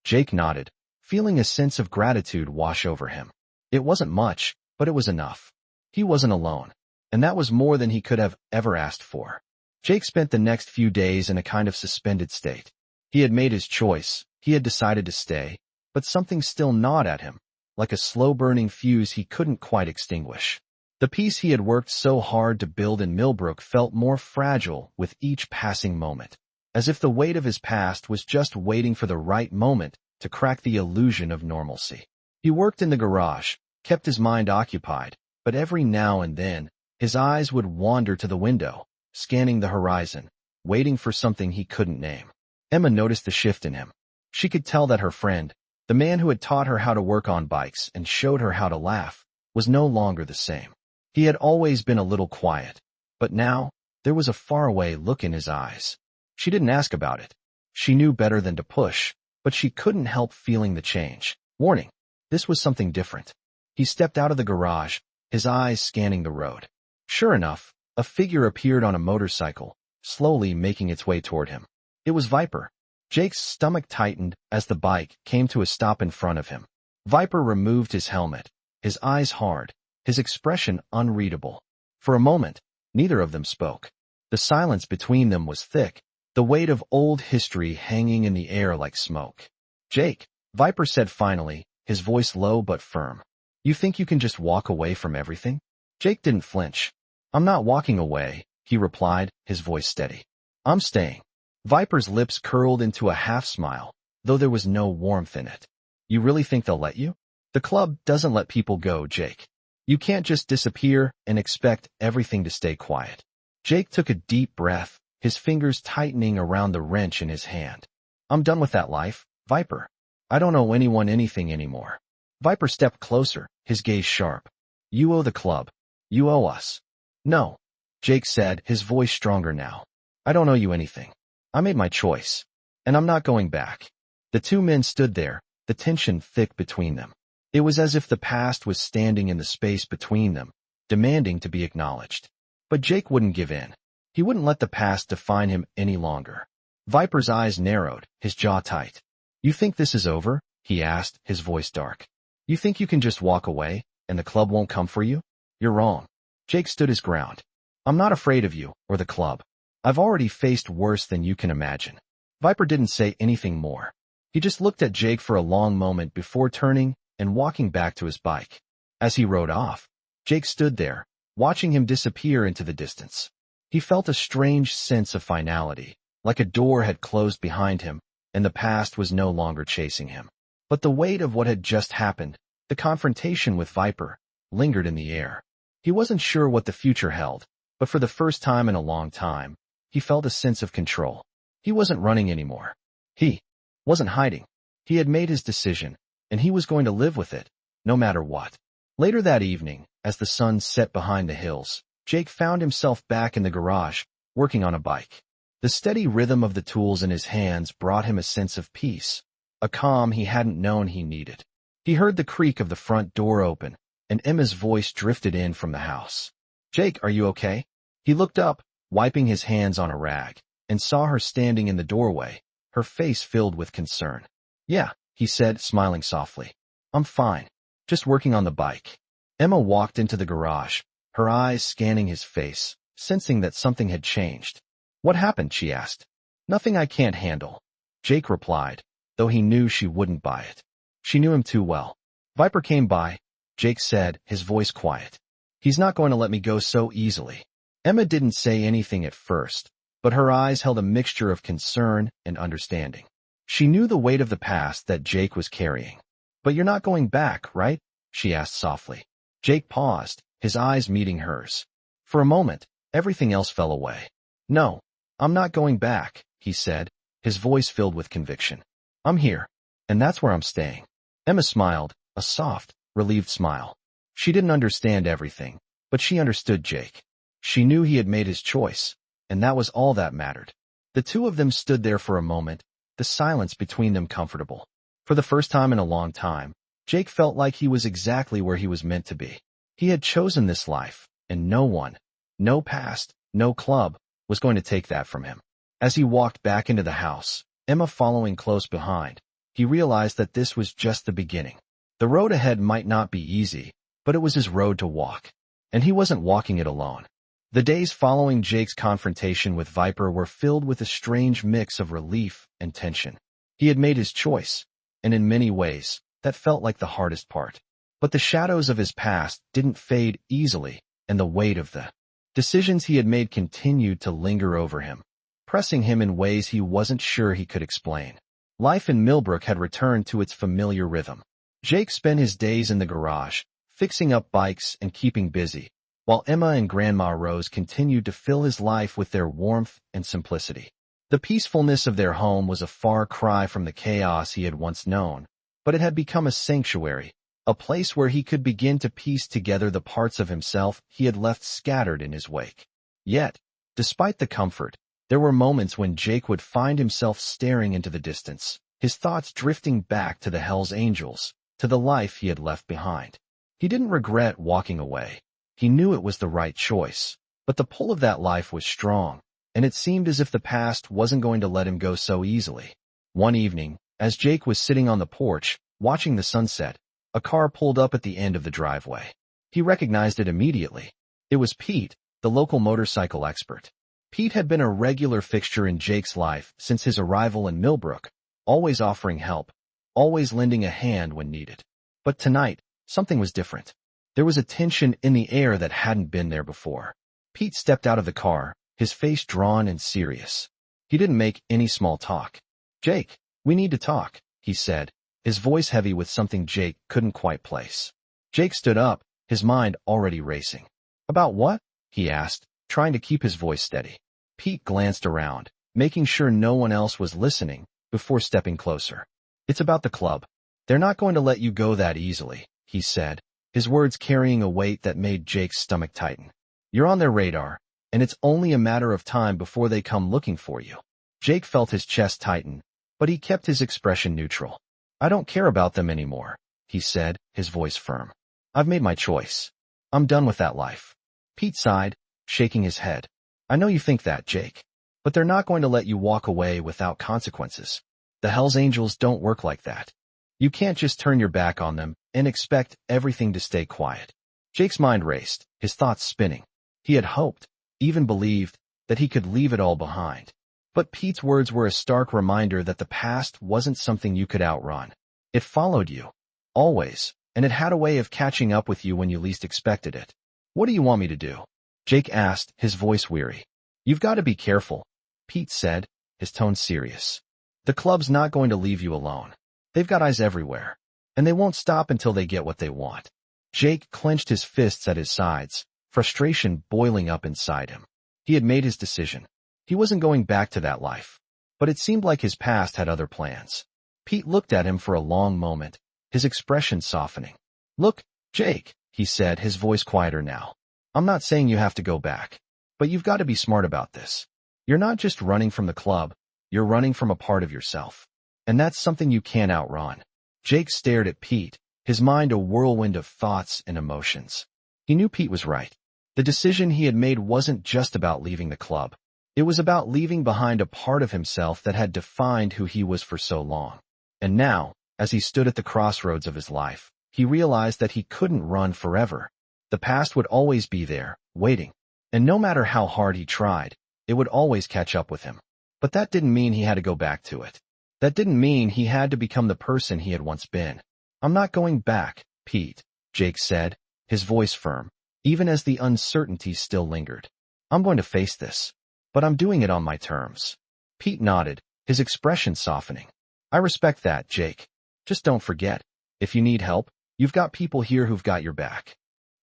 Jake nodded, feeling a sense of gratitude wash over him. It wasn't much, but it was enough. He wasn't alone, and that was more than he could have ever asked for. Jake spent the next few days in a kind of suspended state. He had made his choice, he had decided to stay, but something still gnawed at him, like a slow-burning fuse he couldn't quite extinguish. The peace he had worked so hard to build in Millbrook felt more fragile with each passing moment, as if the weight of his past was just waiting for the right moment to crack the illusion of normalcy. He worked in the garage, kept his mind occupied, but every now and then, his eyes would wander to the window, scanning the horizon, waiting for something he couldn't name. Emma noticed the shift in him. She could tell that her friend, the man who had taught her how to work on bikes and showed her how to laugh, was no longer the same. He had always been a little quiet, but now, there was a faraway look in his eyes. She didn't ask about it. She knew better than to push, but she couldn't help feeling the change. Warning. This was something different. He stepped out of the garage, his eyes scanning the road. Sure enough, a figure appeared on a motorcycle, slowly making its way toward him. It was Viper. Jake's stomach tightened as the bike came to a stop in front of him. Viper removed his helmet, his eyes hard, his expression unreadable. For a moment, neither of them spoke. The silence between them was thick, the weight of old history hanging in the air like smoke. "Jake," Viper said finally, his voice low but firm. "You think you can just walk away from everything?" Jake didn't flinch. "I'm not walking away," he replied, his voice steady. "I'm staying." Viper's lips curled into a half-smile, though there was no warmth in it. "You really think they'll let you?" "The club doesn't let people go, Jake. You can't just disappear and expect everything to stay quiet." Jake took a deep breath, his fingers tightening around the wrench in his hand. "I'm done with that life, Viper. I don't owe anyone anything anymore." Viper stepped closer, his gaze sharp. "You owe the club. You owe us." "No," Jake said, his voice stronger now. "I don't owe you anything. I made my choice, and I'm not going back." The two men stood there, the tension thick between them. It was as if the past was standing in the space between them, demanding to be acknowledged. But Jake wouldn't give in. He wouldn't let the past define him any longer. Viper's eyes narrowed, his jaw tight. "You think this is over?" he asked, his voice dark. "You think you can just walk away, and the club won't come for you? You're wrong." Jake stood his ground. "I'm not afraid of you, or the club. I've already faced worse than you can imagine." Viper didn't say anything more. He just looked at Jake for a long moment before turning and walking back to his bike. As he rode off, Jake stood there, watching him disappear into the distance. He felt a strange sense of finality, like a door had closed behind him, and the past was no longer chasing him. But the weight of what had just happened, the confrontation with Viper, lingered in the air. He wasn't sure what the future held, but for the first time in a long time, he felt a sense of control. He wasn't running anymore. He wasn't hiding. He had made his decision, and he was going to live with it, no matter what. Later that evening, as the sun set behind the hills, Jake found himself back in the garage, working on a bike. The steady rhythm of the tools in his hands brought him a sense of peace, a calm he hadn't known he needed. He heard the creak of the front door open, and Emma's voice drifted in from the house. "Jake, are you okay?" He looked up, wiping his hands on a rag. and saw her standing in the doorway, her face filled with concern. "Yeah," he said, smiling softly. "I'm fine. Just working on the bike." Emma walked into the garage, her eyes scanning his face, sensing that something had changed. "What happened?" she asked. "Nothing I can't handle," Jake replied, though he knew she wouldn't buy it. She knew him too well. "Viper came by," Jake said, his voice quiet. "He's not going to let me go so easily." Emma didn't say anything at first, but her eyes held a mixture of concern and understanding. She knew the weight of the past that Jake was carrying. "But you're not going back, right?" she asked softly. Jake paused, his eyes meeting hers. For a moment, everything else fell away. "No, I'm not going back," he said, his voice filled with conviction. "I'm here, and that's where I'm staying." Emma smiled, a soft, relieved smile. She didn't understand everything, but she understood Jake. She knew he had made his choice, and that was all that mattered. The two of them stood there for a moment, the silence between them comfortable. For the first time in a long time, Jake felt like he was exactly where he was meant to be. He had chosen this life, and no one, no past, no club, was going to take that from him. As he walked back into the house, Emma following close behind, he realized that this was just the beginning. The road ahead might not be easy, but it was his road to walk, and he wasn't walking it alone. The days following Jake's confrontation with Viper were filled with a strange mix of relief and tension. He had made his choice, and in many ways, that felt like the hardest part. But the shadows of his past didn't fade easily, and the weight of the decisions he had made continued to linger over him, pressing him in ways he wasn't sure he could explain. Life in Millbrook had returned to its familiar rhythm. Jake spent his days in the garage, fixing up bikes and keeping busy, while Emma and Grandma Rose continued to fill his life with their warmth and simplicity. The peacefulness of their home was a far cry from the chaos he had once known, but it had become a sanctuary, a place where he could begin to piece together the parts of himself he had left scattered in his wake. Yet, despite the comfort, there were moments when Jake would find himself staring into the distance, his thoughts drifting back to the Hells Angels, to the life he had left behind. He didn't regret walking away. He knew it was the right choice, but the pull of that life was strong, and it seemed as if the past wasn't going to let him go so easily. One evening, as Jake was sitting on the porch, watching the sunset, a car pulled up at the end of the driveway. He recognized it immediately. It was Pete, the local motorcycle expert. Pete had been a regular fixture in Jake's life since his arrival in Millbrook, always offering help, always lending a hand when needed. But tonight, something was different. There was a tension in the air that hadn't been there before. Pete stepped out of the car, his face drawn and serious. He didn't make any small talk. "Jake, we need to talk," he said, his voice heavy with something Jake couldn't quite place. Jake stood up, his mind already racing. "About what?" he asked, trying to keep his voice steady. Pete glanced around, making sure no one else was listening, before stepping closer. "It's about the club. They're not going to let you go that easily," he said, his words carrying a weight that made Jake's stomach tighten. "You're on their radar, and it's only a matter of time before they come looking for you." Jake felt his chest tighten, but he kept his expression neutral. "I don't care about them anymore," he said, his voice firm. "I've made my choice. I'm done with that life." Pete sighed, shaking his head. "I know you think that, Jake, but they're not going to let you walk away without consequences. The Hells Angels don't work like that. You can't just turn your back on them and expect everything to stay quiet." Jake's mind raced, his thoughts spinning. He had hoped, even believed, that he could leave it all behind. But Pete's words were a stark reminder that the past wasn't something you could outrun. It followed you, always, and it had a way of catching up with you when you least expected it. "What do you want me to do?" Jake asked, his voice weary. "You've got to be careful," Pete said, his tone serious. "The club's not going to leave you alone. They've got eyes everywhere, and they won't stop until they get what they want." Jake clenched his fists at his sides, frustration boiling up inside him. He had made his decision. He wasn't going back to that life, but it seemed like his past had other plans. Pete looked at him for a long moment, his expression softening. "Look, Jake," he said, his voice quieter now. "I'm not saying you have to go back, but you've got to be smart about this. You're not just running from the club, you're running from a part of yourself. And that's something you can't outrun." Jake stared at Pete, his mind a whirlwind of thoughts and emotions. He knew Pete was right. The decision he had made wasn't just about leaving the club. It was about leaving behind a part of himself that had defined who he was for so long. And now, as he stood at the crossroads of his life, he realized that he couldn't run forever. The past would always be there, waiting. And no matter how hard he tried, it would always catch up with him. But that didn't mean he had to go back to it. That didn't mean he had to become the person he had once been. "I'm not going back, Pete," Jake said, his voice firm, even as the uncertainty still lingered. "I'm going to face this. But I'm doing it on my terms." Pete nodded, his expression softening. "I respect that, Jake. Just don't forget, if you need help, you've got people here who've got your back."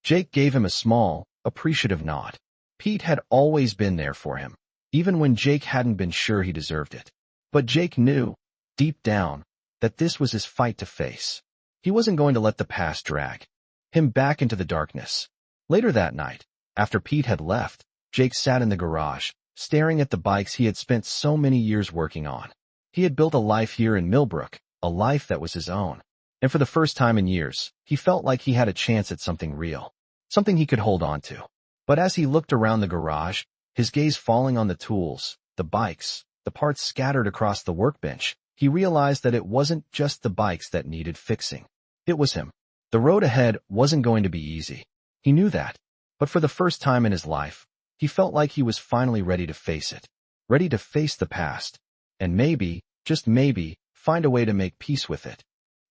Jake gave him a small, appreciative nod. Pete had always been there for him, even when Jake hadn't been sure he deserved it. But Jake knew, deep down, that this was his fight to face. He wasn't going to let the past drag him back into the darkness. Later that night, after Pete had left, Jake sat in the garage, staring at the bikes he had spent so many years working on. He had built a life here in Millbrook, a life that was his own. And for the first time in years, he felt like he had a chance at something real, something he could hold on to. But as he looked around the garage, his gaze falling on the tools, the bikes, the parts scattered across the workbench, he realized that it wasn't just the bikes that needed fixing. It was him. The road ahead wasn't going to be easy. He knew that. But for the first time in his life, he felt like he was finally ready to face it. Ready to face the past. And maybe, just maybe, find a way to make peace with it.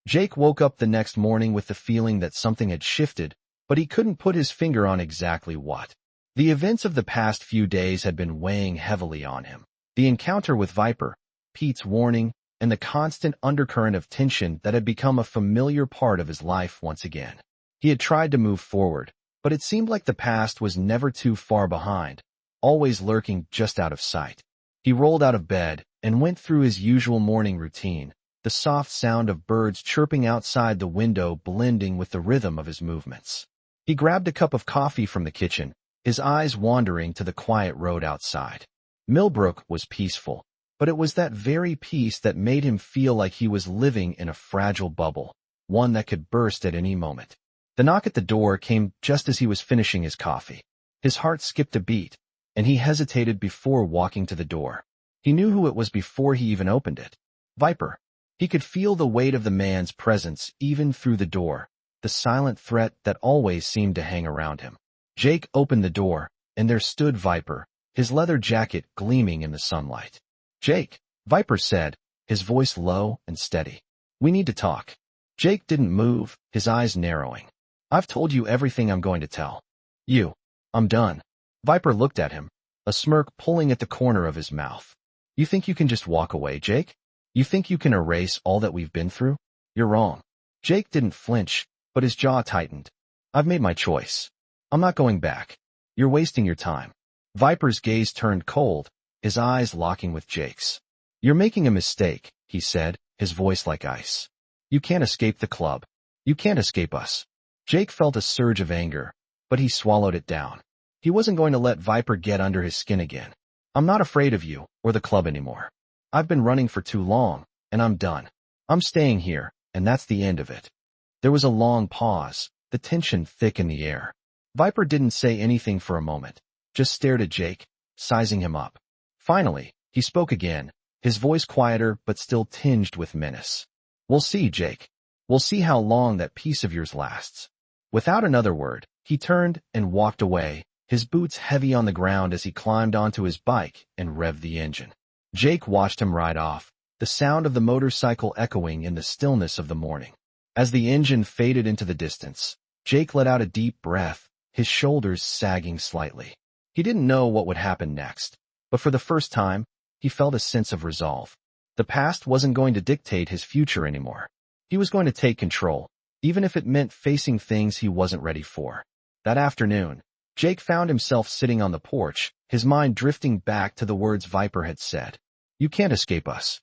Jake woke up the next morning with the feeling that something had shifted, but he couldn't put his finger on exactly what. The events of the past few days had been weighing heavily on him. The encounter with Viper, Pete's warning, and the constant undercurrent of tension that had become a familiar part of his life once again. He had tried to move forward, but it seemed like the past was never too far behind, always lurking just out of sight. He rolled out of bed and went through his usual morning routine, the soft sound of birds chirping outside the window blending with the rhythm of his movements. He grabbed a cup of coffee from the kitchen, his eyes wandering to the quiet road outside. Millbrook was peaceful, but it was that very peace that made him feel like he was living in a fragile bubble, one that could burst at any moment. The knock at the door came just as he was finishing his coffee. His heart skipped a beat, and he hesitated before walking to the door. He knew who it was before he even opened it. Viper. He could feel the weight of the man's presence even through the door, the silent threat that always seemed to hang around him. Jake opened the door, and there stood Viper, his leather jacket gleaming in the sunlight. "Jake," Viper said, his voice low and steady. "We need to talk." Jake didn't move, his eyes narrowing. "I've told you everything I'm going to tell you. I'm done." Viper looked at him, a smirk pulling at the corner of his mouth. "You think you can just walk away, Jake? You think you can erase all that we've been through? You're wrong." Jake didn't flinch, but his jaw tightened. "I've made my choice. I'm not going back. You're wasting your time." Viper's gaze turned cold, his eyes locking with Jake's. "You're making a mistake," he said, his voice like ice. "You can't escape the club. You can't escape us." Jake felt a surge of anger, but he swallowed it down. He wasn't going to let Viper get under his skin again. "I'm not afraid of you or the club anymore. I've been running for too long, and I'm done. I'm staying here, and that's the end of it." There was a long pause, the tension thick in the air. Viper didn't say anything for a moment, just stared at Jake, sizing him up. Finally, he spoke again, his voice quieter but still tinged with menace. "We'll see, Jake. We'll see how long that peace of yours lasts." Without another word, he turned and walked away, his boots heavy on the ground as he climbed onto his bike and revved the engine. Jake watched him ride off, the sound of the motorcycle echoing in the stillness of the morning. As the engine faded into the distance, Jake let out a deep breath, his shoulders sagging slightly. He didn't know what would happen next, but for the first time, he felt a sense of resolve. The past wasn't going to dictate his future anymore. He was going to take control, even if it meant facing things he wasn't ready for. That afternoon, Jake found himself sitting on the porch, his mind drifting back to the words Viper had said. "You can't escape us."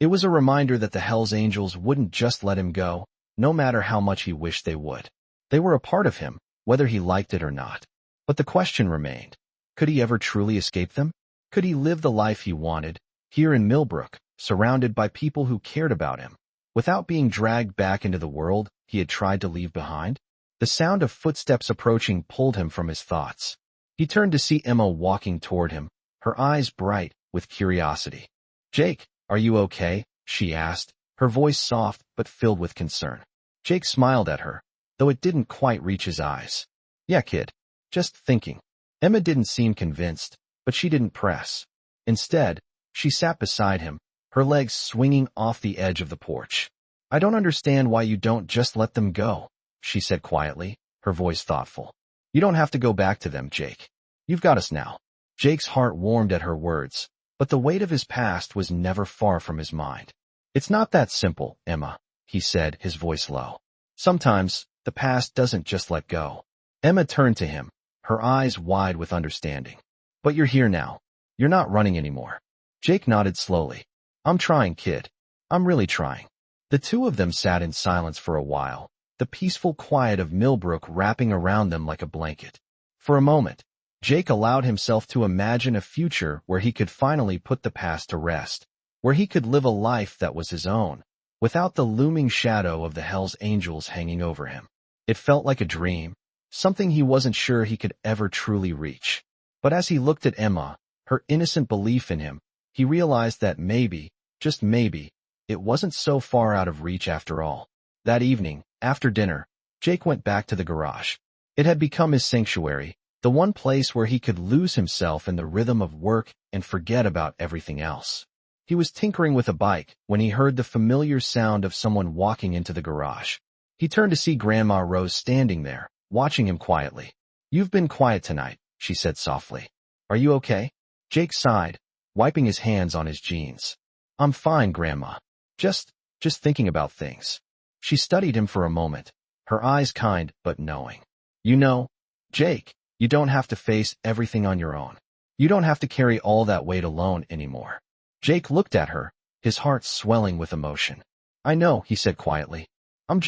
It was a reminder that the Hells Angels wouldn't just let him go, no matter how much he wished they would. They were a part of him, whether he liked it or not. But the question remained, could he ever truly escape them? Could he live the life he wanted, here in Millbrook, surrounded by people who cared about him, without being dragged back into the world he had tried to leave behind? The sound of footsteps approaching pulled him from his thoughts. He turned to see Emma walking toward him, her eyes bright with curiosity. "Jake, are you okay?" she asked, her voice soft but filled with concern. Jake smiled at her, though it didn't quite reach his eyes. "Yeah, kid. Just thinking." Emma didn't seem convinced, but she didn't press. Instead, she sat beside him, her legs swinging off the edge of the porch. "I don't understand why you don't just let them go," she said quietly, her voice thoughtful. "You don't have to go back to them, Jake. You've got us now." Jake's heart warmed at her words, but the weight of his past was never far from his mind. "It's not that simple, Emma," he said, his voice low. "Sometimes, the past doesn't just let go." Emma turned to him, her eyes wide with understanding. "But you're here now. You're not running anymore." Jake nodded slowly. "I'm trying, kid. I'm really trying." The two of them sat in silence for a while, the peaceful quiet of Millbrook wrapping around them like a blanket. For a moment, Jake allowed himself to imagine a future where he could finally put the past to rest, where he could live a life that was his own, without the looming shadow of the Hell's Angels hanging over him. It felt like a dream, something he wasn't sure he could ever truly reach. But as he looked at Emma, her innocent belief in him, he realized that maybe, just maybe, it wasn't so far out of reach after all. That evening, after dinner, Jake went back to the garage. It had become his sanctuary, the one place where he could lose himself in the rhythm of work and forget about everything else. He was tinkering with a bike when he heard the familiar sound of someone walking into the garage. He turned to see Grandma Rose standing there, watching him quietly. "You've been quiet tonight," she said softly. "Are you okay?" Jake sighed, wiping his hands on his jeans. "I'm fine, Grandma. Just thinking about things." She studied him for a moment, her eyes kind but knowing. "You know, Jake, you don't have to face everything on your own. You don't have to carry all that weight alone anymore." Jake looked at her, his heart swelling with emotion. "I know," he said quietly. I'm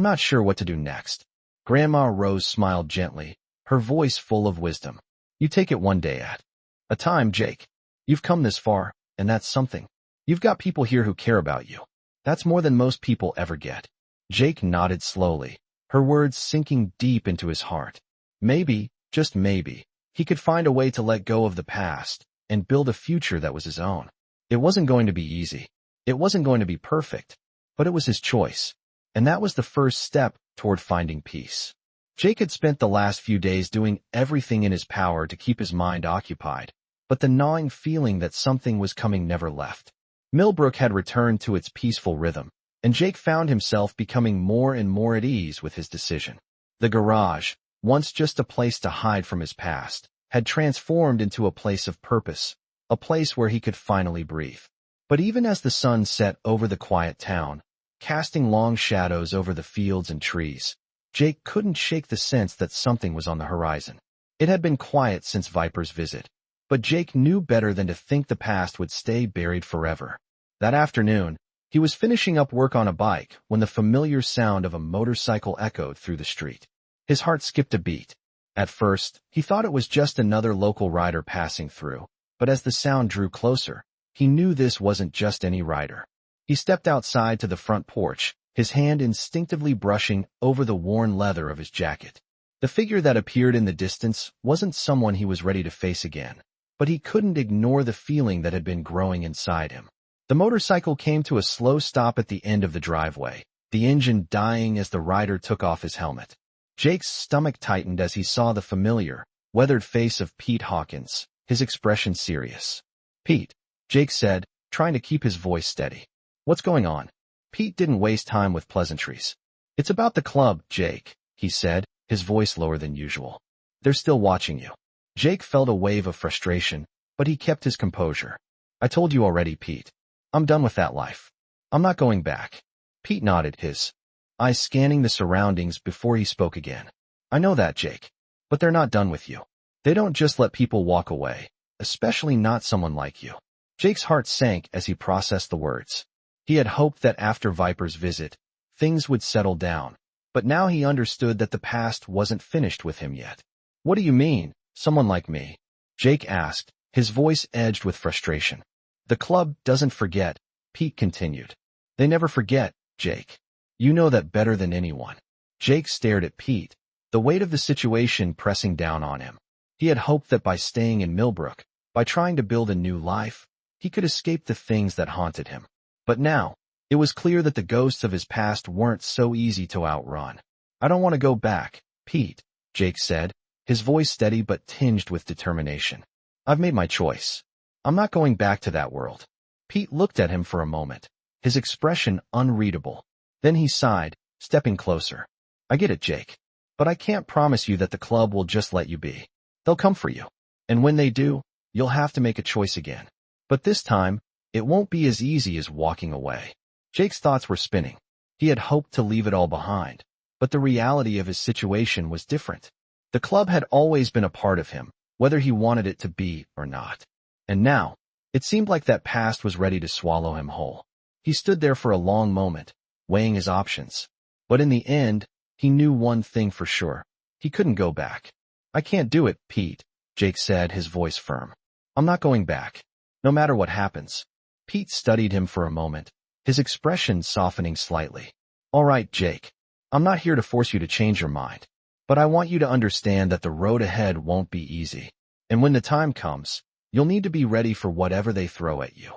not sure what to do next." Grandma Rose smiled gently, her voice full of wisdom. "You take it one day at a time, Jake. You've come this far, and that's something. You've got people here who care about you. That's more than most people ever get." Jake nodded slowly, her words sinking deep into his heart. Maybe, just maybe, he could find a way to let go of the past and build a future that was his own. It wasn't going to be easy. It wasn't going to be perfect, but it was his choice. And that was the first step toward finding peace. Jake had spent the last few days doing everything in his power to keep his mind occupied, but the gnawing feeling that something was coming never left. Millbrook had returned to its peaceful rhythm, and Jake found himself becoming more and more at ease with his decision. The garage, once just a place to hide from his past, had transformed into a place of purpose, a place where he could finally breathe. But even as the sun set over the quiet town, casting long shadows over the fields and trees, Jake couldn't shake the sense that something was on the horizon. It had been quiet since Viper's visit, but Jake knew better than to think the past would stay buried forever. That afternoon, he was finishing up work on a bike when the familiar sound of a motorcycle echoed through the street. His heart skipped a beat. At first, he thought it was just another local rider passing through, but as the sound drew closer, he knew this wasn't just any rider. He stepped outside to the front porch, his hand instinctively brushing over the worn leather of his jacket. The figure that appeared in the distance wasn't someone he was ready to face again, but he couldn't ignore the feeling that had been growing inside him. The motorcycle came to a slow stop at the end of the driveway, the engine dying as the rider took off his helmet. Jake's stomach tightened as he saw the familiar, weathered face of Pete Hawkins, his expression serious. "Pete," Jake said, trying to keep his voice steady. "What's going on?" Pete didn't waste time with pleasantries. "It's about the club, Jake," he said, his voice lower than usual. "They're still watching you." Jake felt a wave of frustration, but he kept his composure. "I told you already, Pete. I'm done with that life. I'm not going back." Pete nodded, his eyes scanning the surroundings before he spoke again. "I know that, Jake. But they're not done with you. They don't just let people walk away, especially not someone like you." Jake's heart sank as he processed the words. He had hoped that after Viper's visit, things would settle down, but now he understood that the past wasn't finished with him yet. "What do you mean, someone like me?" Jake asked, his voice edged with frustration. "The club doesn't forget," Pete continued. "They never forget, Jake. You know that better than anyone." Jake stared at Pete, the weight of the situation pressing down on him. He had hoped that by staying in Millbrook, By trying to build a new life, he could escape the things that haunted him. But now, it was clear that the ghosts of his past weren't so easy to outrun. I don't want to go back, Pete, Jake said, his voice steady but tinged with determination. I've made my choice. I'm not going back to that world. Pete looked at him for a moment, his expression unreadable. Then he sighed, stepping closer. I get it, Jake. But I can't promise you that the club will just let you be. They'll come for you. And when they do, you'll have to make a choice again. But this time, it won't be as easy as walking away. Jake's thoughts were spinning. He had hoped to leave it all behind, but the reality of his situation was different. The club had always been a part of him, whether he wanted it to be or not. And now, it seemed like that past was ready to swallow him whole. He stood there for a long moment, weighing his options. But in the end, he knew one thing for sure. He couldn't go back. I can't do it, Pete, Jake said, his voice firm. I'm not going back. No matter what happens. Pete studied him for a moment, his expression softening slightly. All right, Jake. I'm not here to force you to change your mind. But I want you to understand that the road ahead won't be easy. And when the time comes, you'll need to be ready for whatever they throw at you.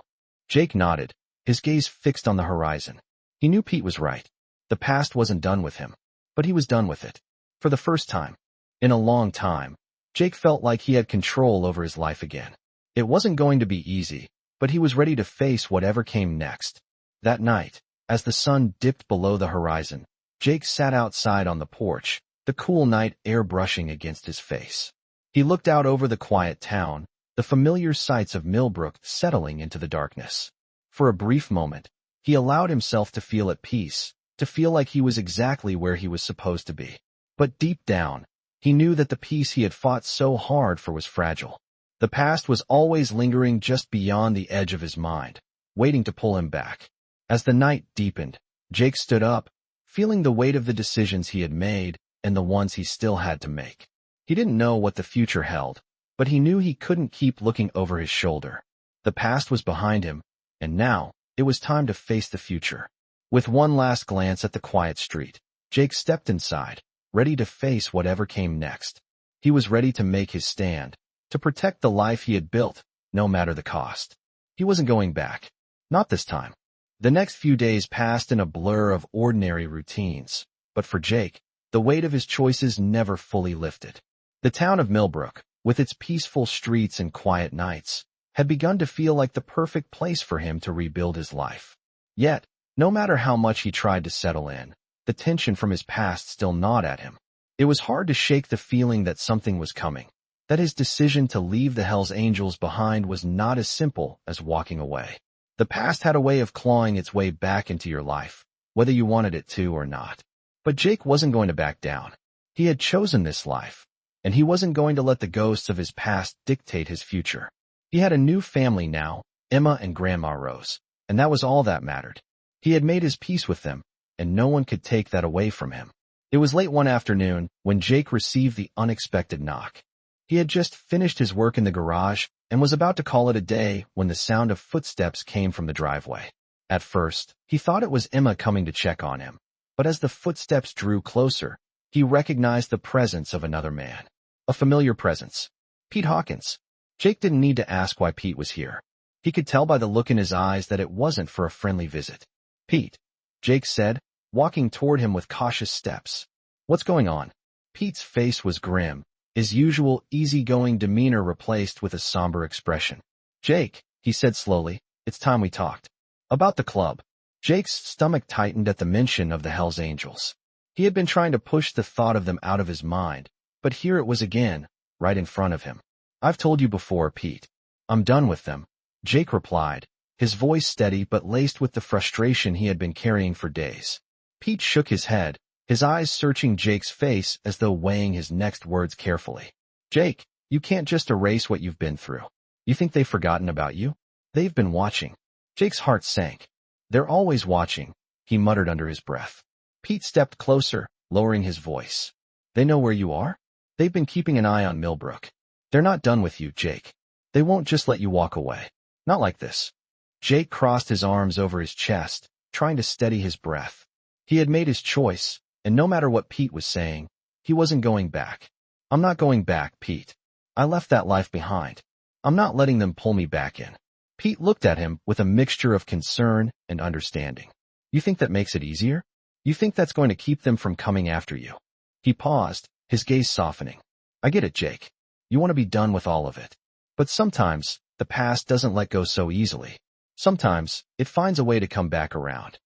Jake nodded, his gaze fixed on the horizon. He knew Pete was right. The past wasn't done with him, but he was done with it. For the first time. In a long time, Jake felt like he had control over his life again. It wasn't going to be easy, but he was ready to face whatever came next. That night, as the sun dipped below the horizon, Jake sat outside on the porch, the cool night air brushing against his face. He looked out over the quiet town, the familiar sights of Millbrook settling into the darkness. For a brief moment, he allowed himself to feel at peace, to feel like he was exactly where he was supposed to be. But deep down, he knew that the peace he had fought so hard for was fragile. The past was always lingering just beyond the edge of his mind, waiting to pull him back. As the night deepened, Jake stood up, feeling the weight of the decisions he had made and the ones he still had to make. He didn't know what the future held, but he knew he couldn't keep looking over his shoulder. The past was behind him, and now it was time to face the future. With one last glance at the quiet street, Jake stepped inside, ready to face whatever came next. He was ready to make his stand, to protect the life he had built, no matter the cost. He wasn't going back. Not this time. The next few days passed in a blur of ordinary routines, but for Jake, the weight of his choices never fully lifted. The town of Millbrook, with its peaceful streets and quiet nights, had begun to feel like the perfect place for him to rebuild his life. Yet, no matter how much he tried to settle in, the tension from his past still gnawed at him. It was hard to shake the feeling that something was coming, that his decision to leave the Hells Angels behind was not as simple as walking away. The past had a way of clawing its way back into your life, whether you wanted it to or not. But Jake wasn't going to back down. He had chosen this life, and he wasn't going to let the ghosts of his past dictate his future. He had a new family now, Emma and Grandma Rose, and that was all that mattered. He had made his peace with them, and no one could take that away from him. It was late one afternoon when Jake received the unexpected knock. He had just finished his work in the garage and was about to call it a day when the sound of footsteps came from the driveway. At first, he thought it was Emma coming to check on him, but as the footsteps drew closer, he recognized the presence of another man. A familiar presence. Pete Hawkins. Jake didn't need to ask why Pete was here. He could tell by the look in his eyes that it wasn't for a friendly visit. Pete, Jake said, walking toward him with cautious steps. What's going on? Pete's face was grim, his usual easygoing demeanor replaced with a somber expression. Jake, he said slowly, it's time we talked. About the club. Jake's stomach tightened at the mention of the Hells Angels. He had been trying to push the thought of them out of his mind, but here it was again, right in front of him. I've told you before, Pete. I'm done with them, Jake replied, his voice steady but laced with the frustration he had been carrying for days. Pete shook his head, his eyes searching Jake's face as though weighing his next words carefully. Jake, you can't just erase what you've been through. You think they've forgotten about you? They've been watching. Jake's heart sank. They're always watching, he muttered under his breath. Pete stepped closer, lowering his voice. They know where you are? They've been keeping an eye on Millbrook. They're not done with you, Jake. They won't just let you walk away. Not like this. Jake crossed his arms over his chest, trying to steady his breath. He had made his choice, and no matter what Pete was saying, he wasn't going back. I'm not going back, Pete. I left that life behind. I'm not letting them pull me back in. Pete looked at him with a mixture of concern and understanding. You think that makes it easier? You think that's going to keep them from coming after you? He paused, his gaze softening. I get it, Jake. You want to be done with all of it. But sometimes, the past doesn't let go so easily. Sometimes, it finds a way to come back around.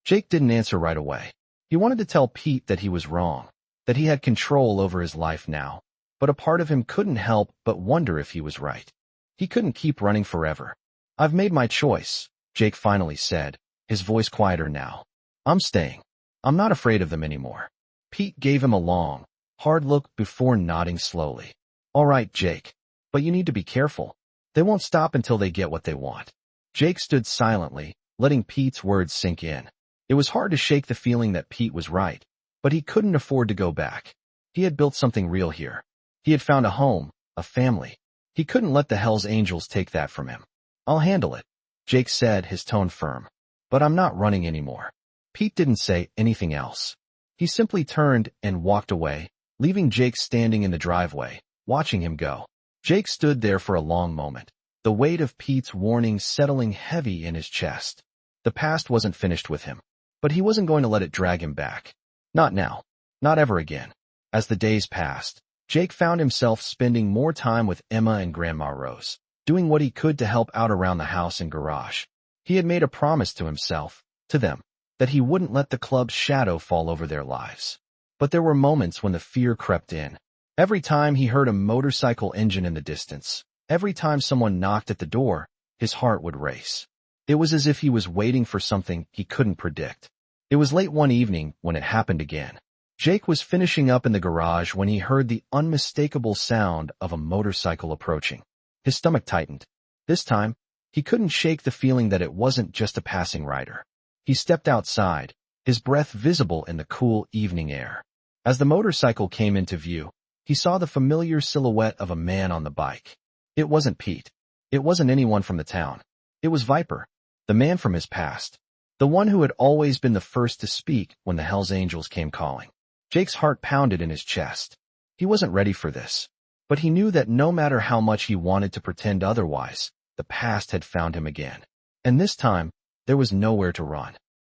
Jake didn't answer right away. He wanted to tell Pete that he was wrong, that he had control over his life now, but a part of him couldn't help but wonder if he was right. He couldn't keep running forever. I've made my choice, Jake finally said, his voice quieter now. I'm staying. I'm not afraid of them anymore. Pete gave him a long, hard look before nodding slowly. All right, Jake. But you need to be careful. They won't stop until they get what they want. Jake stood silently, letting Pete's words sink in. It was hard to shake the feeling that Pete was right, but he couldn't afford to go back. He had built something real here. He had found a home, a family. He couldn't let the Hells Angels take that from him. I'll handle it, Jake said, his tone firm. But I'm not running anymore. Pete didn't say anything else. He simply turned and walked away, leaving Jake standing in the driveway, watching him go. Jake stood there for a long moment, the weight of Pete's warning settling heavy in his chest. The past wasn't finished with him, but he wasn't going to let it drag him back. Not now. Not ever again. As the days passed, Jake found himself spending more time with Emma and Grandma Rose, doing what he could to help out around the house and garage. He had made a promise to himself, to them, that he wouldn't let the club's shadow fall over their lives. But there were moments when the fear crept in. Every time he heard a motorcycle engine in the distance, every time someone knocked at the door, his heart would race. It was as if he was waiting for something he couldn't predict. It was late one evening when it happened again. Jake was finishing up in the garage when he heard the unmistakable sound of a motorcycle approaching. His stomach tightened. This time, he couldn't shake the feeling that it wasn't just a passing rider. He stepped outside, his breath visible in the cool evening air. As the motorcycle came into view, he saw the familiar silhouette of a man on the bike. It wasn't Pete. It wasn't anyone from the town. It was Viper, the man from his past, the one who had always been the first to speak when the Hells Angels came calling. Jake's heart pounded in his chest. He wasn't ready for this, but he knew that no matter how much he wanted to pretend otherwise, the past had found him again. And this time, there was nowhere to run.